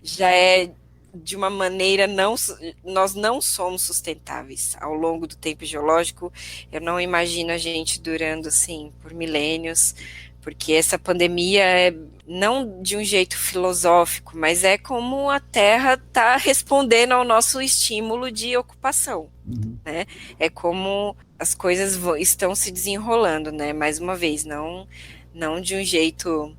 já é de uma maneira nós não somos sustentáveis ao longo do tempo geológico. Eu não imagino a gente durando assim por milênios, porque essa pandemia é não de um jeito filosófico, mas é como a Terra está respondendo ao nosso estímulo de ocupação, né? É como as coisas estão se desenrolando, né? Mais uma vez, não de um jeito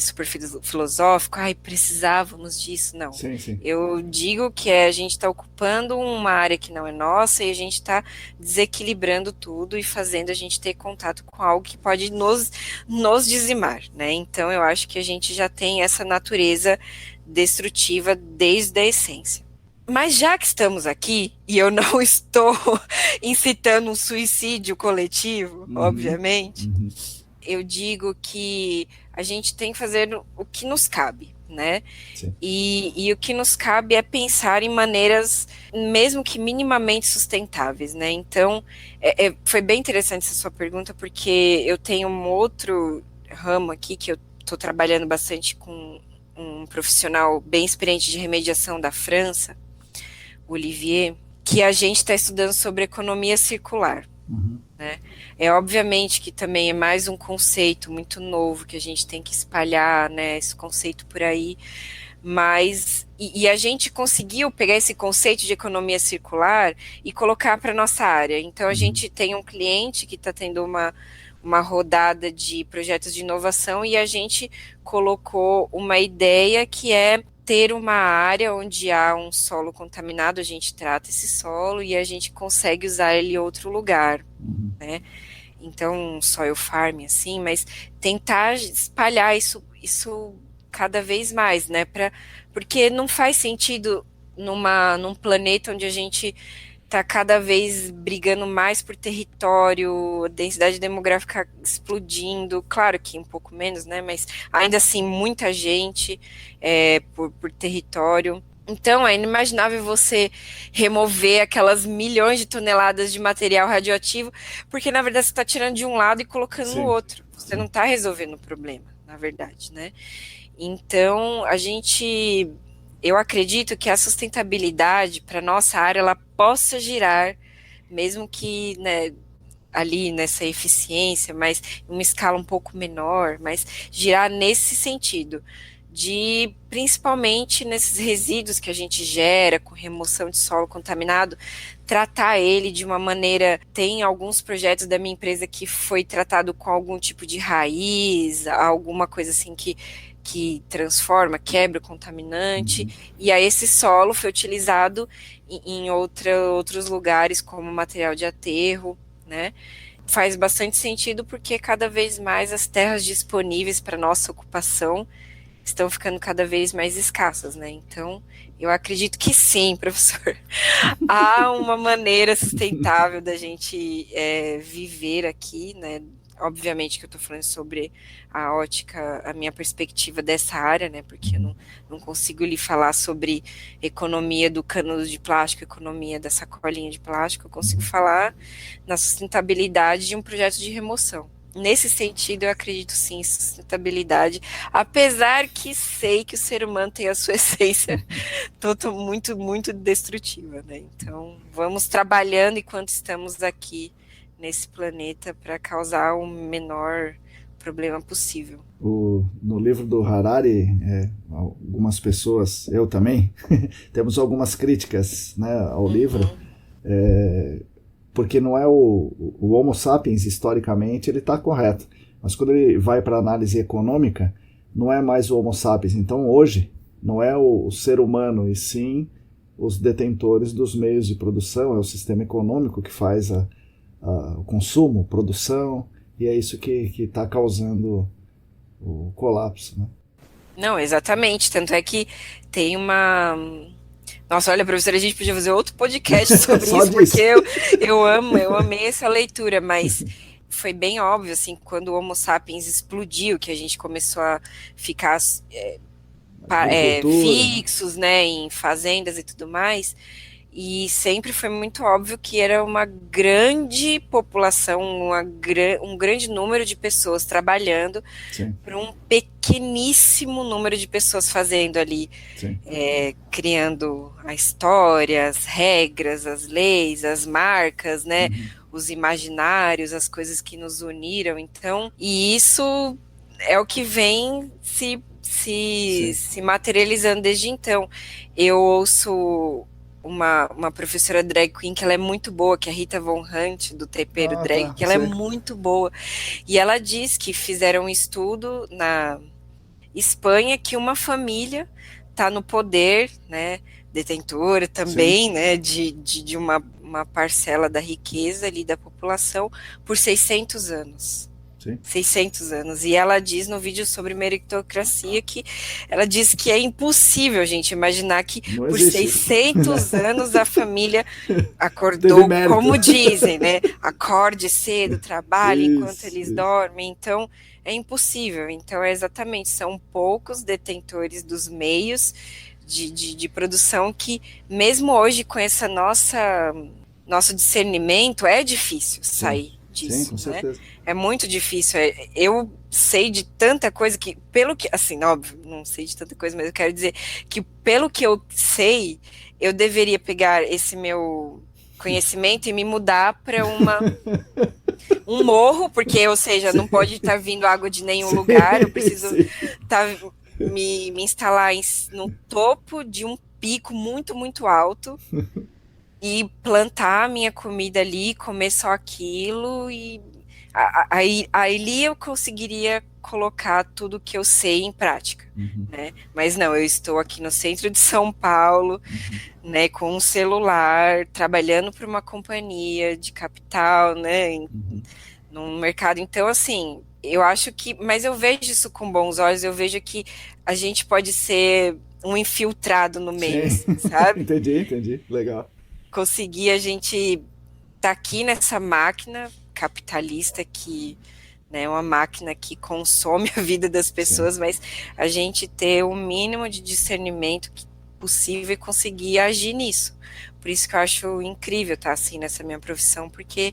super filosófico, precisávamos disso, não. Sim. Eu digo que a gente está ocupando uma área que não é nossa e a gente está desequilibrando tudo e fazendo a gente ter contato com algo que pode nos dizimar, né? Então eu acho que a gente já tem essa natureza destrutiva desde a essência. Mas já que estamos aqui, e eu não estou incitando um suicídio coletivo, obviamente, eu digo que a gente tem que fazer o que nos cabe, né? E o que nos cabe é pensar em maneiras, mesmo que minimamente sustentáveis, né? Então, foi bem interessante essa sua pergunta, porque eu tenho um outro ramo aqui que eu estou trabalhando bastante com um profissional bem experiente de remediação da França, Olivier, que a gente está estudando sobre economia circular. Né? Obviamente que também é mais um conceito muito novo que a gente tem que espalhar, né, esse conceito por aí, mas e a gente conseguiu pegar esse conceito de economia circular e colocar para nossa área. Então a gente tem um cliente que está tendo uma rodada de projetos de inovação e a gente colocou uma ideia que é ter uma área onde há um solo contaminado, a gente trata esse solo e a gente consegue usar ele em outro lugar, né? Então, soil farming, assim, mas tentar espalhar isso cada vez mais, né? Porque não faz sentido num planeta onde a gente está cada vez brigando mais por território, densidade demográfica explodindo, claro que um pouco menos, né, mas ainda assim muita gente por território. Então é inimaginável você remover aquelas milhões de toneladas de material radioativo, porque na verdade você está tirando de um lado e colocando no outro. Você não está resolvendo o problema, na verdade, né? Então eu acredito que a sustentabilidade para nossa área ela possa girar, mesmo que, né, ali nessa eficiência, mas em uma escala um pouco menor, mas girar nesse sentido de, principalmente nesses resíduos que a gente gera com remoção de solo contaminado, tratar ele de uma maneira. Tem alguns projetos da minha empresa que foi tratado com algum tipo de raiz, alguma coisa assim que transforma, quebra o contaminante, e aí esse solo foi utilizado em outros lugares como material de aterro, né? Faz bastante sentido porque cada vez mais as terras disponíveis para nossa ocupação estão ficando cada vez mais escassas, né? Então, eu acredito que sim, professor. Há uma maneira sustentável da gente viver aqui, né? Obviamente que eu estou falando sobre a ótica, a minha perspectiva dessa área, né? Porque eu não consigo lhe falar sobre economia do canudo de plástico, economia da sacolinha de plástico. Eu consigo falar na sustentabilidade de um projeto de remoção. Nesse sentido, eu acredito sim em sustentabilidade, apesar que sei que o ser humano tem a sua essência muito, muito destrutiva, né? Então, vamos trabalhando enquanto estamos aqui nesse planeta para causar o menor problema possível. No livro do Harari, algumas pessoas, eu também, temos algumas críticas, né, ao livro, porque não é o Homo sapiens, historicamente, ele está correto. Mas quando ele vai para a análise econômica, não é mais o Homo sapiens. Então, hoje, não é o ser humano, e sim os detentores dos meios de produção, é o sistema econômico que faz o consumo, produção, e é isso que está causando o colapso, né? Não, exatamente. Tanto é que tem uma... Nossa, olha, professora, a gente podia fazer outro podcast sobre isso, porque eu amei essa leitura, mas foi bem óbvio, assim, quando o Homo sapiens explodiu, que a gente começou a ficar fixos, né, em fazendas e tudo mais, e sempre foi muito óbvio que era uma grande população, um grande número de pessoas trabalhando para um pequeníssimo número de pessoas fazendo ali, criando a história, as regras, as leis, as marcas, né, os imaginários, as coisas que nos uniram. Então, e isso é o que vem se materializando desde então. Eu ouço uma professora drag queen que ela é muito boa, que é a Rita Von Hunt, do Tempero Drag, que ela é muito boa. E ela diz que fizeram um estudo na Espanha que uma família está no poder, né, detentora também, né, de uma parcela da riqueza ali da população por 600 anos. 600 anos. E ela diz no vídeo sobre meritocracia que ela diz que é impossível, gente, imaginar que por 600 anos a família acordou, como dizem, né? Acorde cedo, trabalhe enquanto eles dormem. Então, é impossível. Então, é exatamente, são poucos detentores dos meios de produção que, mesmo hoje, com essa nosso discernimento, é difícil sair disso, com certeza. Né? É muito difícil. Eu sei de tanta coisa que, pelo que, assim, óbvio, não sei de tanta coisa, mas eu quero dizer que, pelo que eu sei, eu deveria pegar esse meu conhecimento e me mudar para um morro, porque, ou seja, não pode estar vindo água de nenhum lugar, eu preciso me instalar no topo de um pico muito, muito alto e plantar a minha comida ali, comer só aquilo, e ali eu conseguiria colocar tudo que eu sei em prática, né? Mas não, eu estou aqui no centro de São Paulo, né, com um celular, trabalhando para uma companhia de capital, né, no mercado. Então, assim, eu acho que, mas eu vejo isso com bons olhos, eu vejo que a gente pode ser um infiltrado no meio, assim, sabe? Entendi, legal. Conseguir a gente tá aqui nessa máquina capitalista que, né, uma máquina que consome a vida das pessoas, mas a gente ter o mínimo de discernimento possível e conseguir agir nisso. Por isso que eu acho incrível estar assim nessa minha profissão, porque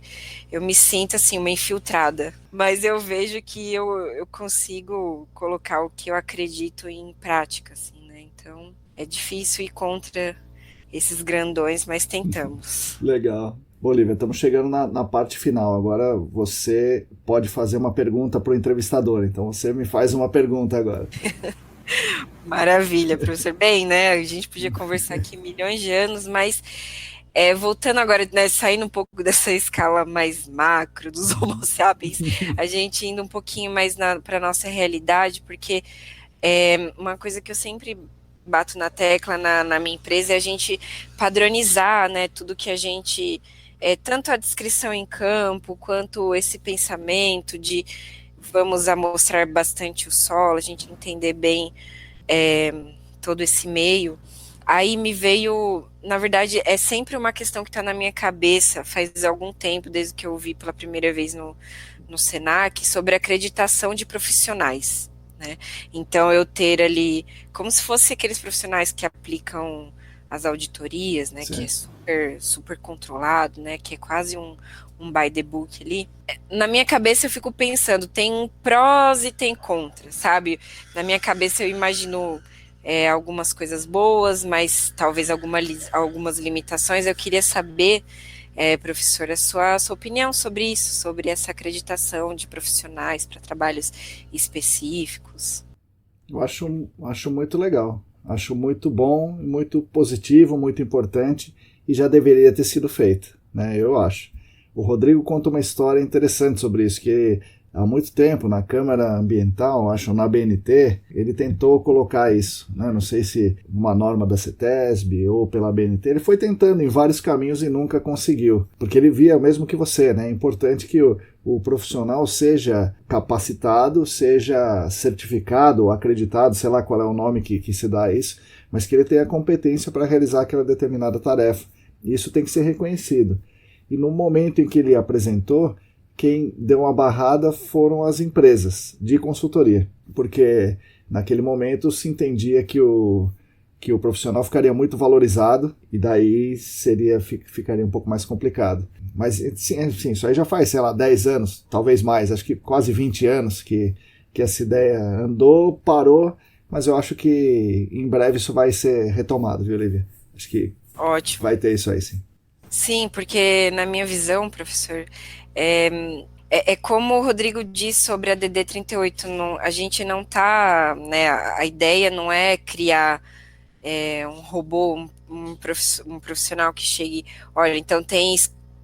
eu me sinto assim uma infiltrada, mas eu vejo que eu consigo colocar o que eu acredito em prática, assim, né? Então é difícil ir contra esses grandões, mas tentamos. Legal. Bolívia, estamos chegando na parte final. Agora você pode fazer uma pergunta para o entrevistador. Então você me faz uma pergunta agora. Maravilha, professor. Bem, né? A gente podia conversar aqui milhões de anos, mas voltando agora, né, saindo um pouco dessa escala mais macro dos Homo sapiens, a gente indo um pouquinho mais para a nossa realidade, porque uma coisa que eu sempre bato na tecla na minha empresa é a gente padronizar, né, tudo que a gente, tanto a descrição em campo, quanto esse pensamento de vamos amostrar bastante o solo, a gente entender bem todo esse meio. Aí me veio, na verdade, é sempre uma questão que está na minha cabeça faz algum tempo, desde que eu vi pela primeira vez no Senac, sobre acreditação de profissionais, né? Então, eu ter ali, como se fosse aqueles profissionais que aplicam as auditorias, né? Sim. Que é super, super controlado, né? Que é quase um by the book ali. Na minha cabeça eu fico pensando, tem prós e tem contras, sabe? Na minha cabeça eu imagino algumas coisas boas, mas talvez algumas limitações. Eu queria saber, professora, a sua opinião sobre isso, sobre essa acreditação de profissionais para trabalhos específicos. Eu acho muito legal. Acho muito bom, muito positivo, muito importante e já deveria ter sido feito, né? Eu acho. O Rodrigo conta uma história interessante sobre isso, que há muito tempo na Câmara Ambiental, acho na BNT, ele tentou colocar isso, né? Não sei se uma norma da CETESB ou pela BNT, ele foi tentando em vários caminhos e nunca conseguiu, porque ele via o mesmo que você, né? É importante que o profissional seja capacitado, seja certificado ou acreditado, sei lá qual é o nome que se dá a isso, mas que ele tenha competência para realizar aquela determinada tarefa. E isso tem que ser reconhecido. E no momento em que ele apresentou, quem deu uma barrada foram as empresas de consultoria, porque naquele momento se entendia que o profissional ficaria muito valorizado e daí ficaria um pouco mais complicado. Mas sim, isso aí já faz, sei lá, 10 anos, talvez mais, acho que quase 20 anos que essa ideia andou, parou, mas eu acho que em breve isso vai ser retomado, viu, Lívia? Acho que ótimo. Vai ter isso aí, sim. Sim, porque na minha visão, professor, é como o Rodrigo disse sobre a DD38, a gente não tá, né, a ideia não é criar um robô, um profissional que chegue, olha, então tem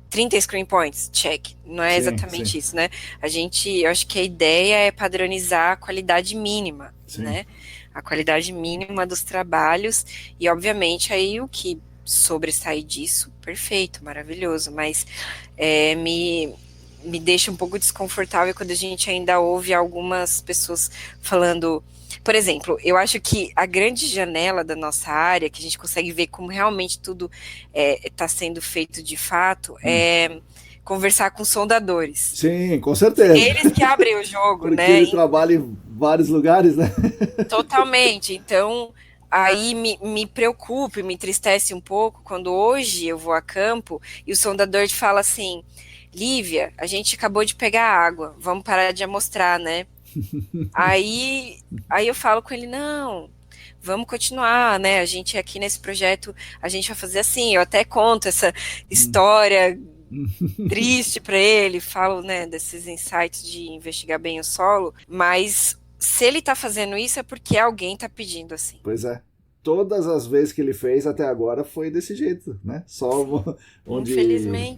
30 screen points, check, não é exatamente isso, né? Eu acho que a ideia é padronizar a qualidade mínima, né? A qualidade mínima dos trabalhos e, obviamente, aí o que sobressair disso, perfeito, maravilhoso, mas me deixa um pouco desconfortável quando a gente ainda ouve algumas pessoas falando, por exemplo, eu acho que a grande janela da nossa área, que a gente consegue ver como realmente tudo está sendo feito de fato, é conversar com sondadores. Sim, com certeza. Eles que abrem o jogo, porque né? Ele trabalha em vários lugares, né? Totalmente. Então, aí me preocupa e me entristece um pouco quando hoje eu vou a campo e o sondador te fala assim, Lívia, a gente acabou de pegar água, vamos parar de amostrar, né? aí eu falo com ele, não, vamos continuar, né? A gente aqui nesse projeto, a gente vai fazer assim, eu até conto essa história triste para ele, falo, né, desses insights de investigar bem o solo, mas se ele tá fazendo isso é porque alguém tá pedindo assim. Pois é. Todas as vezes que ele fez até agora foi desse jeito, né? Só onde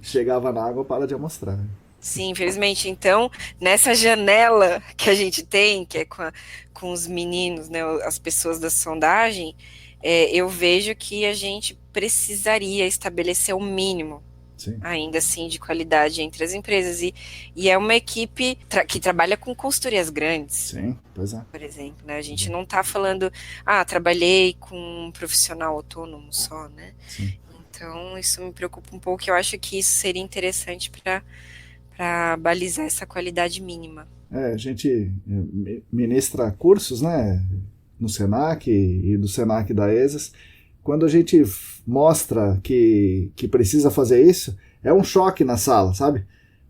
chegava na água para de amostrar. Sim, infelizmente. Então, nessa janela que a gente tem, que é com os meninos, né, as pessoas da sondagem, eu vejo que a gente precisaria estabelecer o mínimo, ainda assim, de qualidade entre as empresas. E é uma equipe que trabalha com consultorias grandes. Sim, pois é. Por exemplo, né? A gente não está falando, trabalhei com um profissional autônomo só, né? Sim. Então, isso me preocupa um pouco. Eu acho que isso seria interessante para balizar essa qualidade mínima. A gente ministra cursos, né? No Senac e do Senac da ESAS. Quando a gente mostra que precisa fazer isso, é um choque na sala, sabe?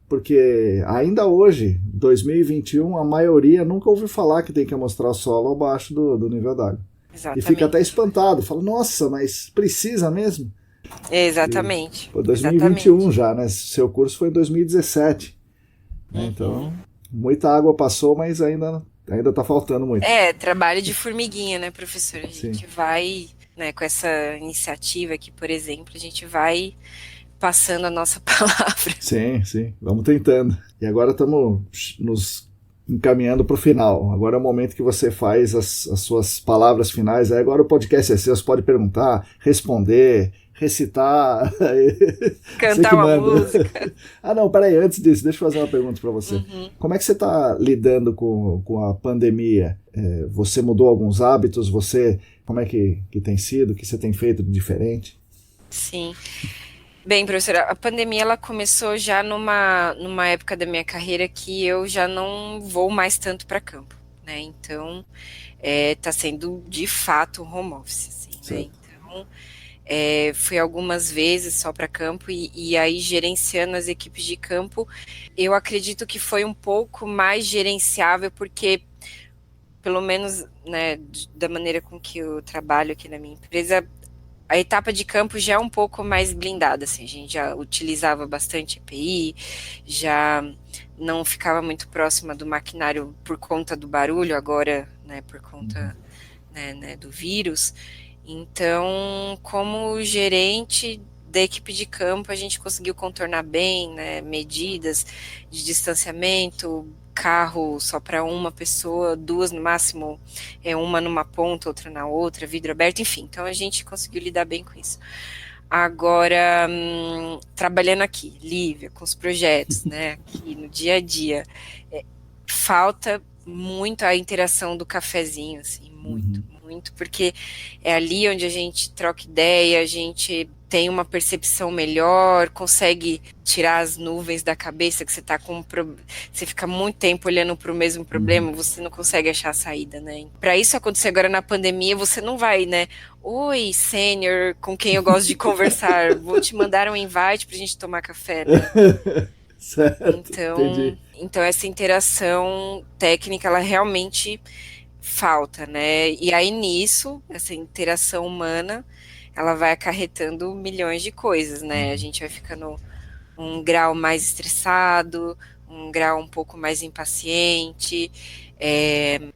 Porque ainda hoje, 2021, a maioria nunca ouviu falar que tem que amostrar o solo abaixo do nível d'água. Exatamente. E fica até espantado, fala, nossa, mas precisa mesmo? Exatamente. Foi 2021 já, né? Seu curso foi em 2017. Então, muita água passou, mas ainda Ainda está faltando muito. Trabalho de formiguinha, né, professor? A Sim, gente vai, né, com essa iniciativa aqui, por exemplo, a gente vai passando a nossa palavra. sim, sim. Vamos tentando. E agora estamos nos encaminhando para o final. Agora é o momento que você faz as suas palavras finais. Aí agora o podcast é seu, você pode perguntar, responder, recitar. Você Cantar que uma manda. música. Ah, não, peraí, antes disso, deixa eu fazer uma pergunta para você. Uhum. Como é que você está lidando com a pandemia? Você mudou alguns hábitos? Como é que tem sido? O que você tem feito de diferente? Sim. Bem, professora, a pandemia ela começou já numa época da minha carreira que eu já não vou mais tanto para campo, né? Então, tá sendo de fato um home office, assim, né? Certo. Então, fui algumas vezes só para campo e aí gerenciando as equipes de campo, eu acredito que foi um pouco mais gerenciável porque pelo menos, né, da maneira com que eu trabalho aqui na minha empresa, a etapa de campo já é um pouco mais blindada, assim, a gente já utilizava bastante EPI, já não ficava muito próxima do maquinário por conta do barulho, agora, né, por conta, né, do vírus. Então, como gerente da equipe de campo, a gente conseguiu contornar bem, né, medidas de distanciamento, carro só para uma pessoa, duas no máximo, uma numa ponta, outra na outra, vidro aberto, enfim. Então a gente conseguiu lidar bem com isso. Agora, trabalhando aqui, Lívia, com os projetos, né, aqui no dia a dia, falta muito a interação do cafezinho, assim, muito, muito, porque é ali onde a gente troca ideia, a gente tem uma percepção melhor, consegue tirar as nuvens da cabeça que você tá com você fica muito tempo olhando para o mesmo problema, você não consegue achar a saída, né? Para isso acontecer agora na pandemia, você não vai, né? Oi, sênior, com quem eu gosto de conversar, vou te mandar um invite pra gente tomar café, né? Certo, entendi. Então essa interação técnica, ela realmente falta, né? E aí nisso, essa interação humana, ela vai acarretando milhões de coisas, né? A gente vai ficando um grau mais estressado, um grau um pouco mais impaciente,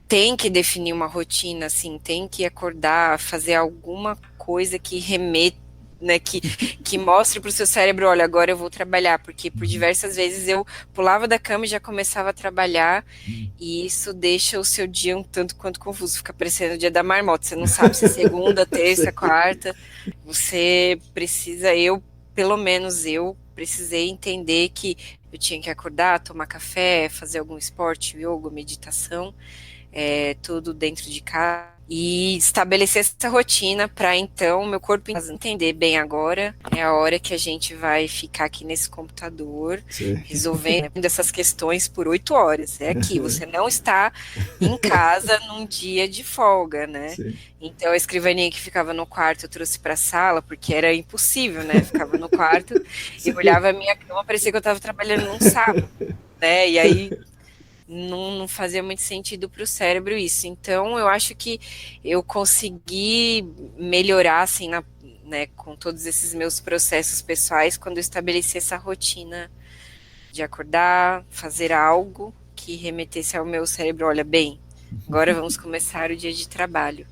tem que definir uma rotina, assim, tem que acordar, fazer alguma coisa que remeta, né, que mostre para o seu cérebro, olha, agora eu vou trabalhar, porque por diversas vezes eu pulava da cama e já começava a trabalhar, e isso deixa o seu dia um tanto quanto confuso, fica parecendo o dia da marmota, você não sabe se é segunda, terça, quarta, você precisa, pelo menos eu precisei entender que eu tinha que acordar, tomar café, fazer algum esporte, yoga, meditação, tudo dentro de casa e estabelecer essa rotina para então meu corpo entender bem agora é a hora que a gente vai ficar aqui nesse computador resolvendo essas questões por 8 horas. É aqui, você não está em casa num dia de folga, né? Sim. Então a escrivaninha que ficava no quarto eu trouxe para a sala porque era impossível, né? Ficava no quarto e olhava a minha cama, parecia que eu estava trabalhando num sábado, né? E aí não fazia muito sentido para o cérebro isso. Então, eu acho que eu consegui melhorar, assim, né, com todos esses meus processos pessoais, quando eu estabeleci essa rotina de acordar, fazer algo que remetesse ao meu cérebro, olha, bem, agora vamos começar o dia de trabalho.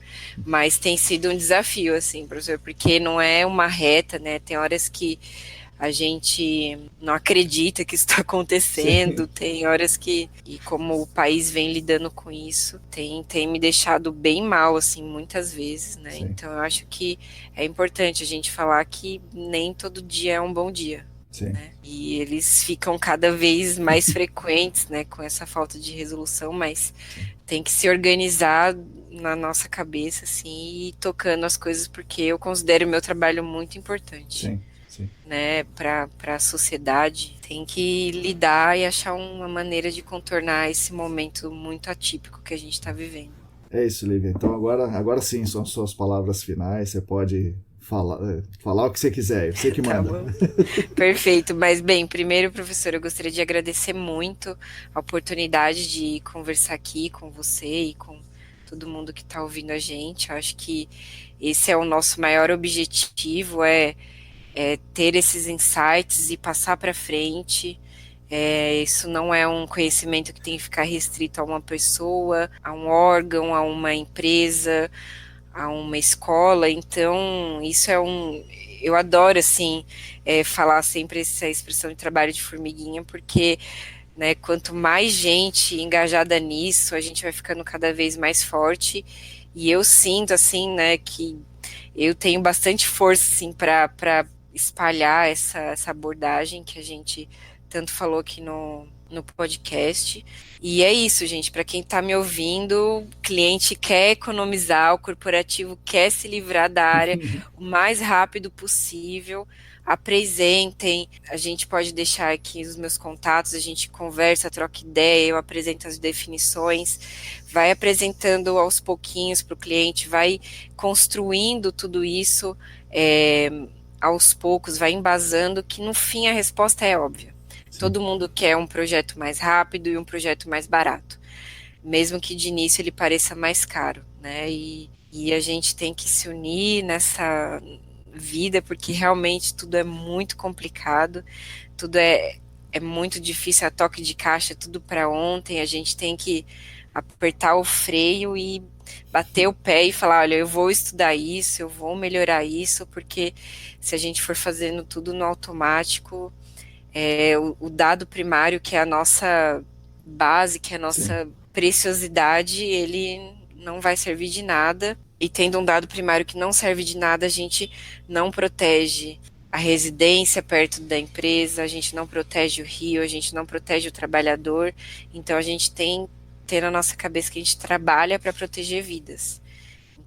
Mas tem sido um desafio, assim, professor, porque não é uma reta, né, tem horas que a gente não acredita que isso está acontecendo, tem horas e como o país vem lidando com isso, tem me deixado bem mal, assim, muitas vezes, né? Sim. Então eu acho que é importante a gente falar que nem todo dia é um bom dia. Né? E eles ficam cada vez mais frequentes, né, com essa falta de resolução, mas tem que se organizar na nossa cabeça, assim, e ir tocando as coisas, porque eu considero o meu trabalho muito importante. Sim. Né, para a sociedade, tem que lidar e achar uma maneira de contornar esse momento muito atípico que a gente está vivendo. É isso, Lívia. Então agora sim são suas palavras finais, você pode falar o que você quiser, você que manda. Tá. Perfeito, mas bem, primeiro, professor, eu gostaria de agradecer muito a oportunidade de conversar aqui com você e com todo mundo que está ouvindo a gente. Eu acho que esse é o nosso maior objetivo, ter esses insights e passar para frente, Isso não é um conhecimento que tem que ficar restrito a uma pessoa, a um órgão, a uma empresa, a uma escola. Então, eu adoro, assim, falar sempre essa expressão de trabalho de formiguinha, porque, né, quanto mais gente engajada nisso, a gente vai ficando cada vez mais forte. E eu sinto, assim, né, que eu tenho bastante força, assim, para espalhar essa abordagem que a gente tanto falou aqui no podcast. E é isso, gente. Para quem está me ouvindo, o cliente quer economizar, o corporativo quer se livrar da área o mais rápido possível. Apresentem, a gente pode deixar aqui os meus contatos, a gente conversa, troca ideia, eu apresento as definições, vai apresentando aos pouquinhos para o cliente, vai construindo tudo isso aos poucos, vai embasando, que no fim a resposta é óbvia. Sim. Todo mundo quer um projeto mais rápido e um projeto mais barato, mesmo que de início ele pareça mais caro, né? E a gente tem que se unir nessa vida, porque realmente tudo é muito complicado, tudo é muito difícil, a toque de caixa, tudo para ontem, a gente tem que apertar o freio e bater o pé e falar, olha, eu vou estudar isso, eu vou melhorar isso, porque se a gente for fazendo tudo no automático, o dado primário, que é a nossa base, que é a nossa Sim. preciosidade, ele não vai servir de nada. E tendo um dado primário que não serve de nada, a gente não protege a residência perto da empresa, a gente não protege o rio, a gente não protege o trabalhador. Então a gente tem que ter na nossa cabeça que a gente trabalha para proteger vidas.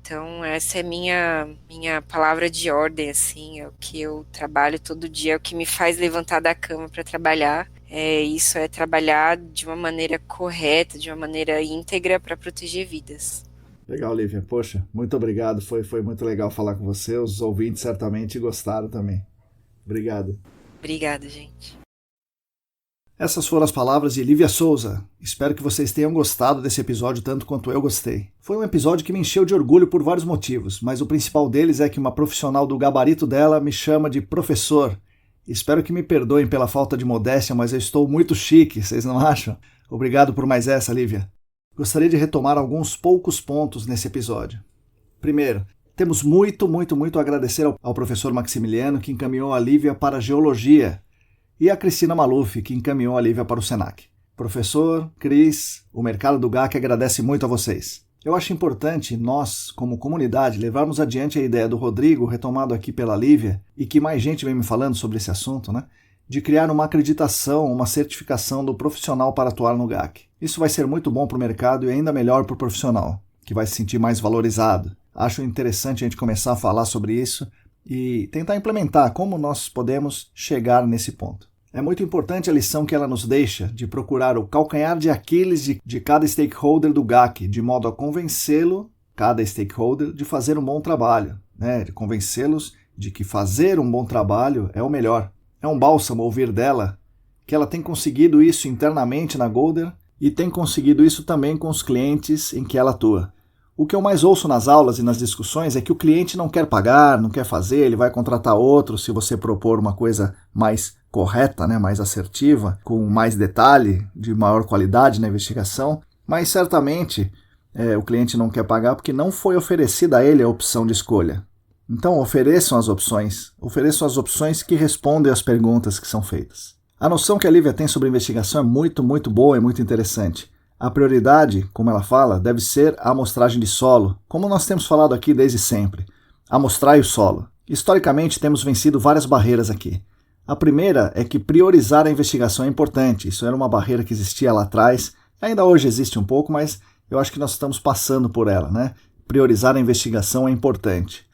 Então essa é minha palavra de ordem, assim, é o que eu trabalho todo dia, é o que me faz levantar da cama para trabalhar. Isso é trabalhar de uma maneira correta, de uma maneira íntegra para proteger vidas. Legal, Lívia. Poxa, muito obrigado. Foi muito legal falar com você. Os ouvintes certamente gostaram também. Obrigado. Obrigada, gente. Essas foram as palavras de Lívia Souza. Espero que vocês tenham gostado desse episódio tanto quanto eu gostei. Foi um episódio que me encheu de orgulho por vários motivos, mas o principal deles é que uma profissional do gabarito dela me chama de professor. Espero que me perdoem pela falta de modéstia, mas eu estou muito chique, vocês não acham? Obrigado por mais essa, Lívia. Gostaria de retomar alguns poucos pontos nesse episódio. Primeiro, temos muito a agradecer ao professor Maximiliano, que encaminhou a Lívia para a Geologia, e a Cristina Maluf, que encaminhou a Lívia para o Senac. Professor, Cris, o mercado do GAC agradece muito a vocês. Eu acho importante nós, como comunidade, levarmos adiante a ideia do Rodrigo, retomado aqui pela Lívia, e que mais gente vem me falando sobre esse assunto, né? De criar uma acreditação, uma certificação do profissional para atuar no GAC. Isso vai ser muito bom para o mercado e ainda melhor para o profissional, que vai se sentir mais valorizado. Acho interessante a gente começar a falar sobre isso e tentar implementar como nós podemos chegar nesse ponto. É muito importante a lição que ela nos deixa de procurar o calcanhar de Aquiles de cada stakeholder do GAC, de modo a convencê-lo, cada stakeholder, de fazer um bom trabalho, né? De convencê-los de que fazer um bom trabalho é o melhor. É um bálsamo ouvir dela que ela tem conseguido isso internamente na Golder e tem conseguido isso também com os clientes em que ela atua. O que eu mais ouço nas aulas e nas discussões é que o cliente não quer pagar, não quer fazer, ele vai contratar outro se você propor uma coisa mais correta, né, mais assertiva, com mais detalhe, de maior qualidade na investigação, mas certamente o cliente não quer pagar porque não foi oferecida a ele a opção de escolha. Então ofereçam as opções que respondem às perguntas que são feitas. A noção que a Lívia tem sobre investigação é muito boa e muito interessante. A prioridade, como ela fala, deve ser a amostragem de solo, como nós temos falado aqui desde sempre. Amostrar o solo. Historicamente temos vencido várias barreiras aqui. A primeira é que priorizar a investigação é importante. Isso era uma barreira que existia lá atrás, ainda hoje existe um pouco, mas eu acho que nós estamos passando por ela, né? Priorizar a investigação é importante.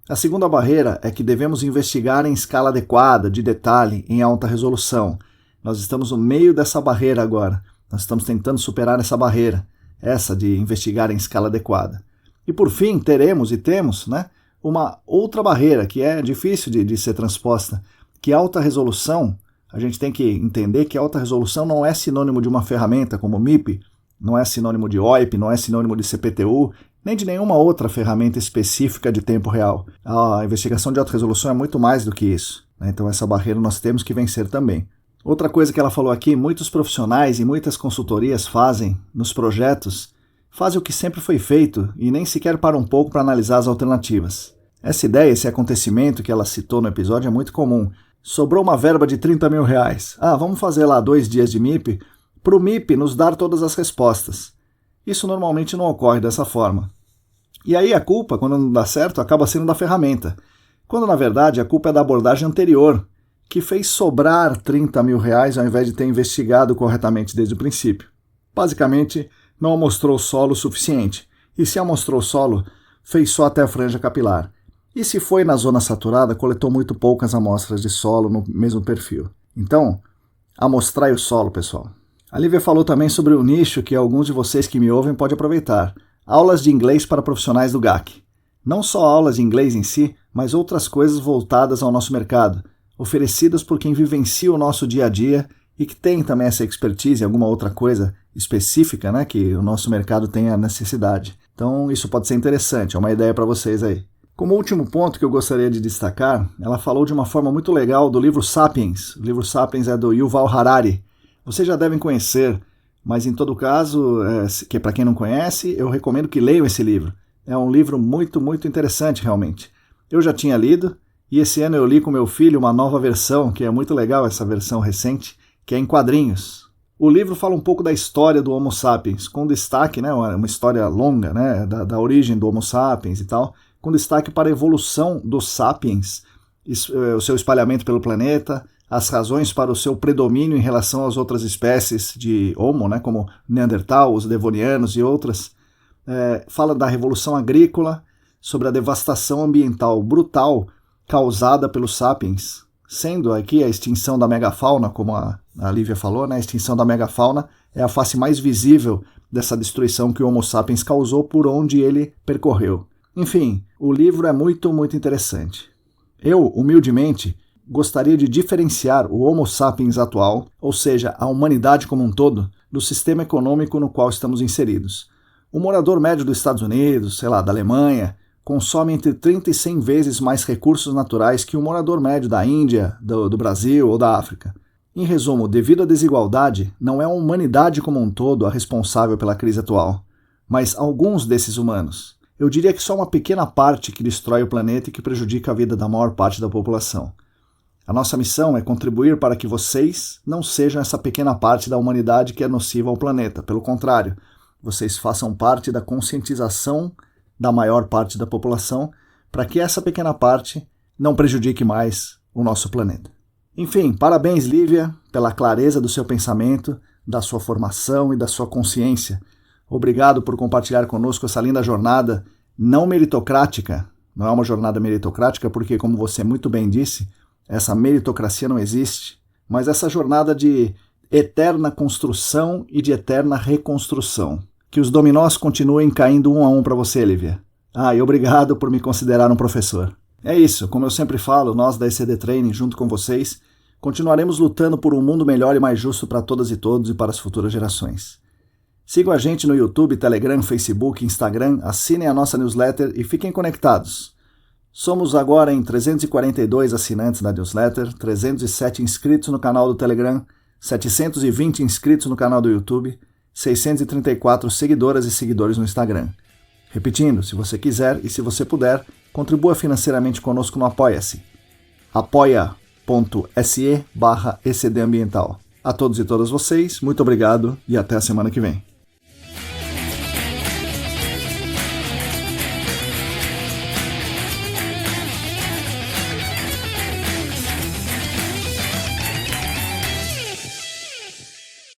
A segunda barreira é que devemos investigar em escala adequada, de detalhe, em alta resolução. Nós estamos no meio dessa barreira agora. Nós estamos tentando superar essa barreira, essa de investigar em escala adequada. E por fim, temos, né, uma outra barreira que é difícil de ser transposta, que alta resolução, a gente tem que entender que alta resolução não é sinônimo de uma ferramenta como o MIP, não é sinônimo de OIP, não é sinônimo de CPTU, nem de nenhuma outra ferramenta específica de tempo real. A investigação de alta resolução é muito mais do que isso, né? Então essa barreira nós temos que vencer também. Outra coisa que ela falou aqui, muitos profissionais e muitas consultorias fazem nos projetos, fazem o que sempre foi feito e nem sequer param um pouco para analisar as alternativas. Essa ideia, esse acontecimento que ela citou no episódio é muito comum. Sobrou uma verba de 30 mil reais. Vamos fazer lá 2 dias de MIP para o MIP nos dar todas as respostas. Isso normalmente não ocorre dessa forma. E aí a culpa, quando não dá certo, acaba sendo da ferramenta. Quando na verdade a culpa é da abordagem anterior, que fez sobrar 30 mil reais ao invés de ter investigado corretamente desde o princípio. Basicamente, não amostrou solo o suficiente. E se amostrou solo, fez só até a franja capilar. E se foi na zona saturada, coletou muito poucas amostras de solo no mesmo perfil. Então, amostrai o solo, pessoal. A Lívia falou também sobre o nicho que alguns de vocês que me ouvem podem aproveitar. Aulas de inglês para profissionais do GAC. Não só aulas de inglês em si, mas outras coisas voltadas ao nosso mercado, oferecidas por quem vivencia o nosso dia a dia e que tem também essa expertise em alguma outra coisa específica, né, que o nosso mercado tem a necessidade. Então, isso pode ser interessante, é uma ideia para vocês aí. Como último ponto que eu gostaria de destacar, ela falou de uma forma muito legal do livro Sapiens. O livro Sapiens é do Yuval Harari. Vocês já devem conhecer, mas em todo caso, que para quem não conhece, eu recomendo que leiam esse livro. É um livro muito, muito interessante realmente. Eu já tinha lido e esse ano eu li com meu filho uma nova versão, que é muito legal essa versão recente, que é em quadrinhos. O livro fala um pouco da história do Homo sapiens, com destaque, né, uma história longa, né, da origem do Homo sapiens e tal, com destaque para a evolução dos sapiens, o seu espalhamento pelo planeta, as razões para o seu predomínio em relação às outras espécies de Homo, né, como Neandertal, os Devonianos e outras. Fala da revolução agrícola, sobre a devastação ambiental brutal causada pelos sapiens, sendo aqui a extinção da megafauna, como a Lívia falou, né, a extinção da megafauna é a face mais visível dessa destruição que o Homo sapiens causou por onde ele percorreu. Enfim, o livro é muito, muito interessante. Eu, humildemente, gostaria de diferenciar o Homo sapiens atual, ou seja, a humanidade como um todo, do sistema econômico no qual estamos inseridos. O morador médio dos Estados Unidos, da Alemanha, consome entre 30 e 100 vezes mais recursos naturais que o morador médio da Índia, do Brasil ou da África. Em resumo, devido à desigualdade, não é a humanidade como um todo a responsável pela crise atual, mas alguns desses humanos. Eu diria que só uma pequena parte que destrói o planeta e que prejudica a vida da maior parte da população. A nossa missão é contribuir para que vocês não sejam essa pequena parte da humanidade que é nociva ao planeta. Pelo contrário, vocês façam parte da conscientização da maior parte da população para que essa pequena parte não prejudique mais o nosso planeta. Enfim, parabéns, Lívia, pela clareza do seu pensamento, da sua formação e da sua consciência. Obrigado por compartilhar conosco essa linda jornada não meritocrática. Não é uma jornada meritocrática porque, como você muito bem disse, essa meritocracia não existe, mas essa jornada de eterna construção e de eterna reconstrução. Que os dominós continuem caindo um a um para você, Lívia. E obrigado por me considerar um professor. É isso, como eu sempre falo, nós da ECD Training, junto com vocês, continuaremos lutando por um mundo melhor e mais justo para todas e todos e para as futuras gerações. Sigam a gente no YouTube, Telegram, Facebook, Instagram, assinem a nossa newsletter e fiquem conectados. Somos agora em 342 assinantes da newsletter, 307 inscritos no canal do Telegram, 720 inscritos no canal do YouTube, 634 seguidoras e seguidores no Instagram. Repetindo, se você quiser e se você puder, contribua financeiramente conosco no Apoia-se. apoia.se/ECDambiental. A todos e todas vocês, muito obrigado e até a semana que vem.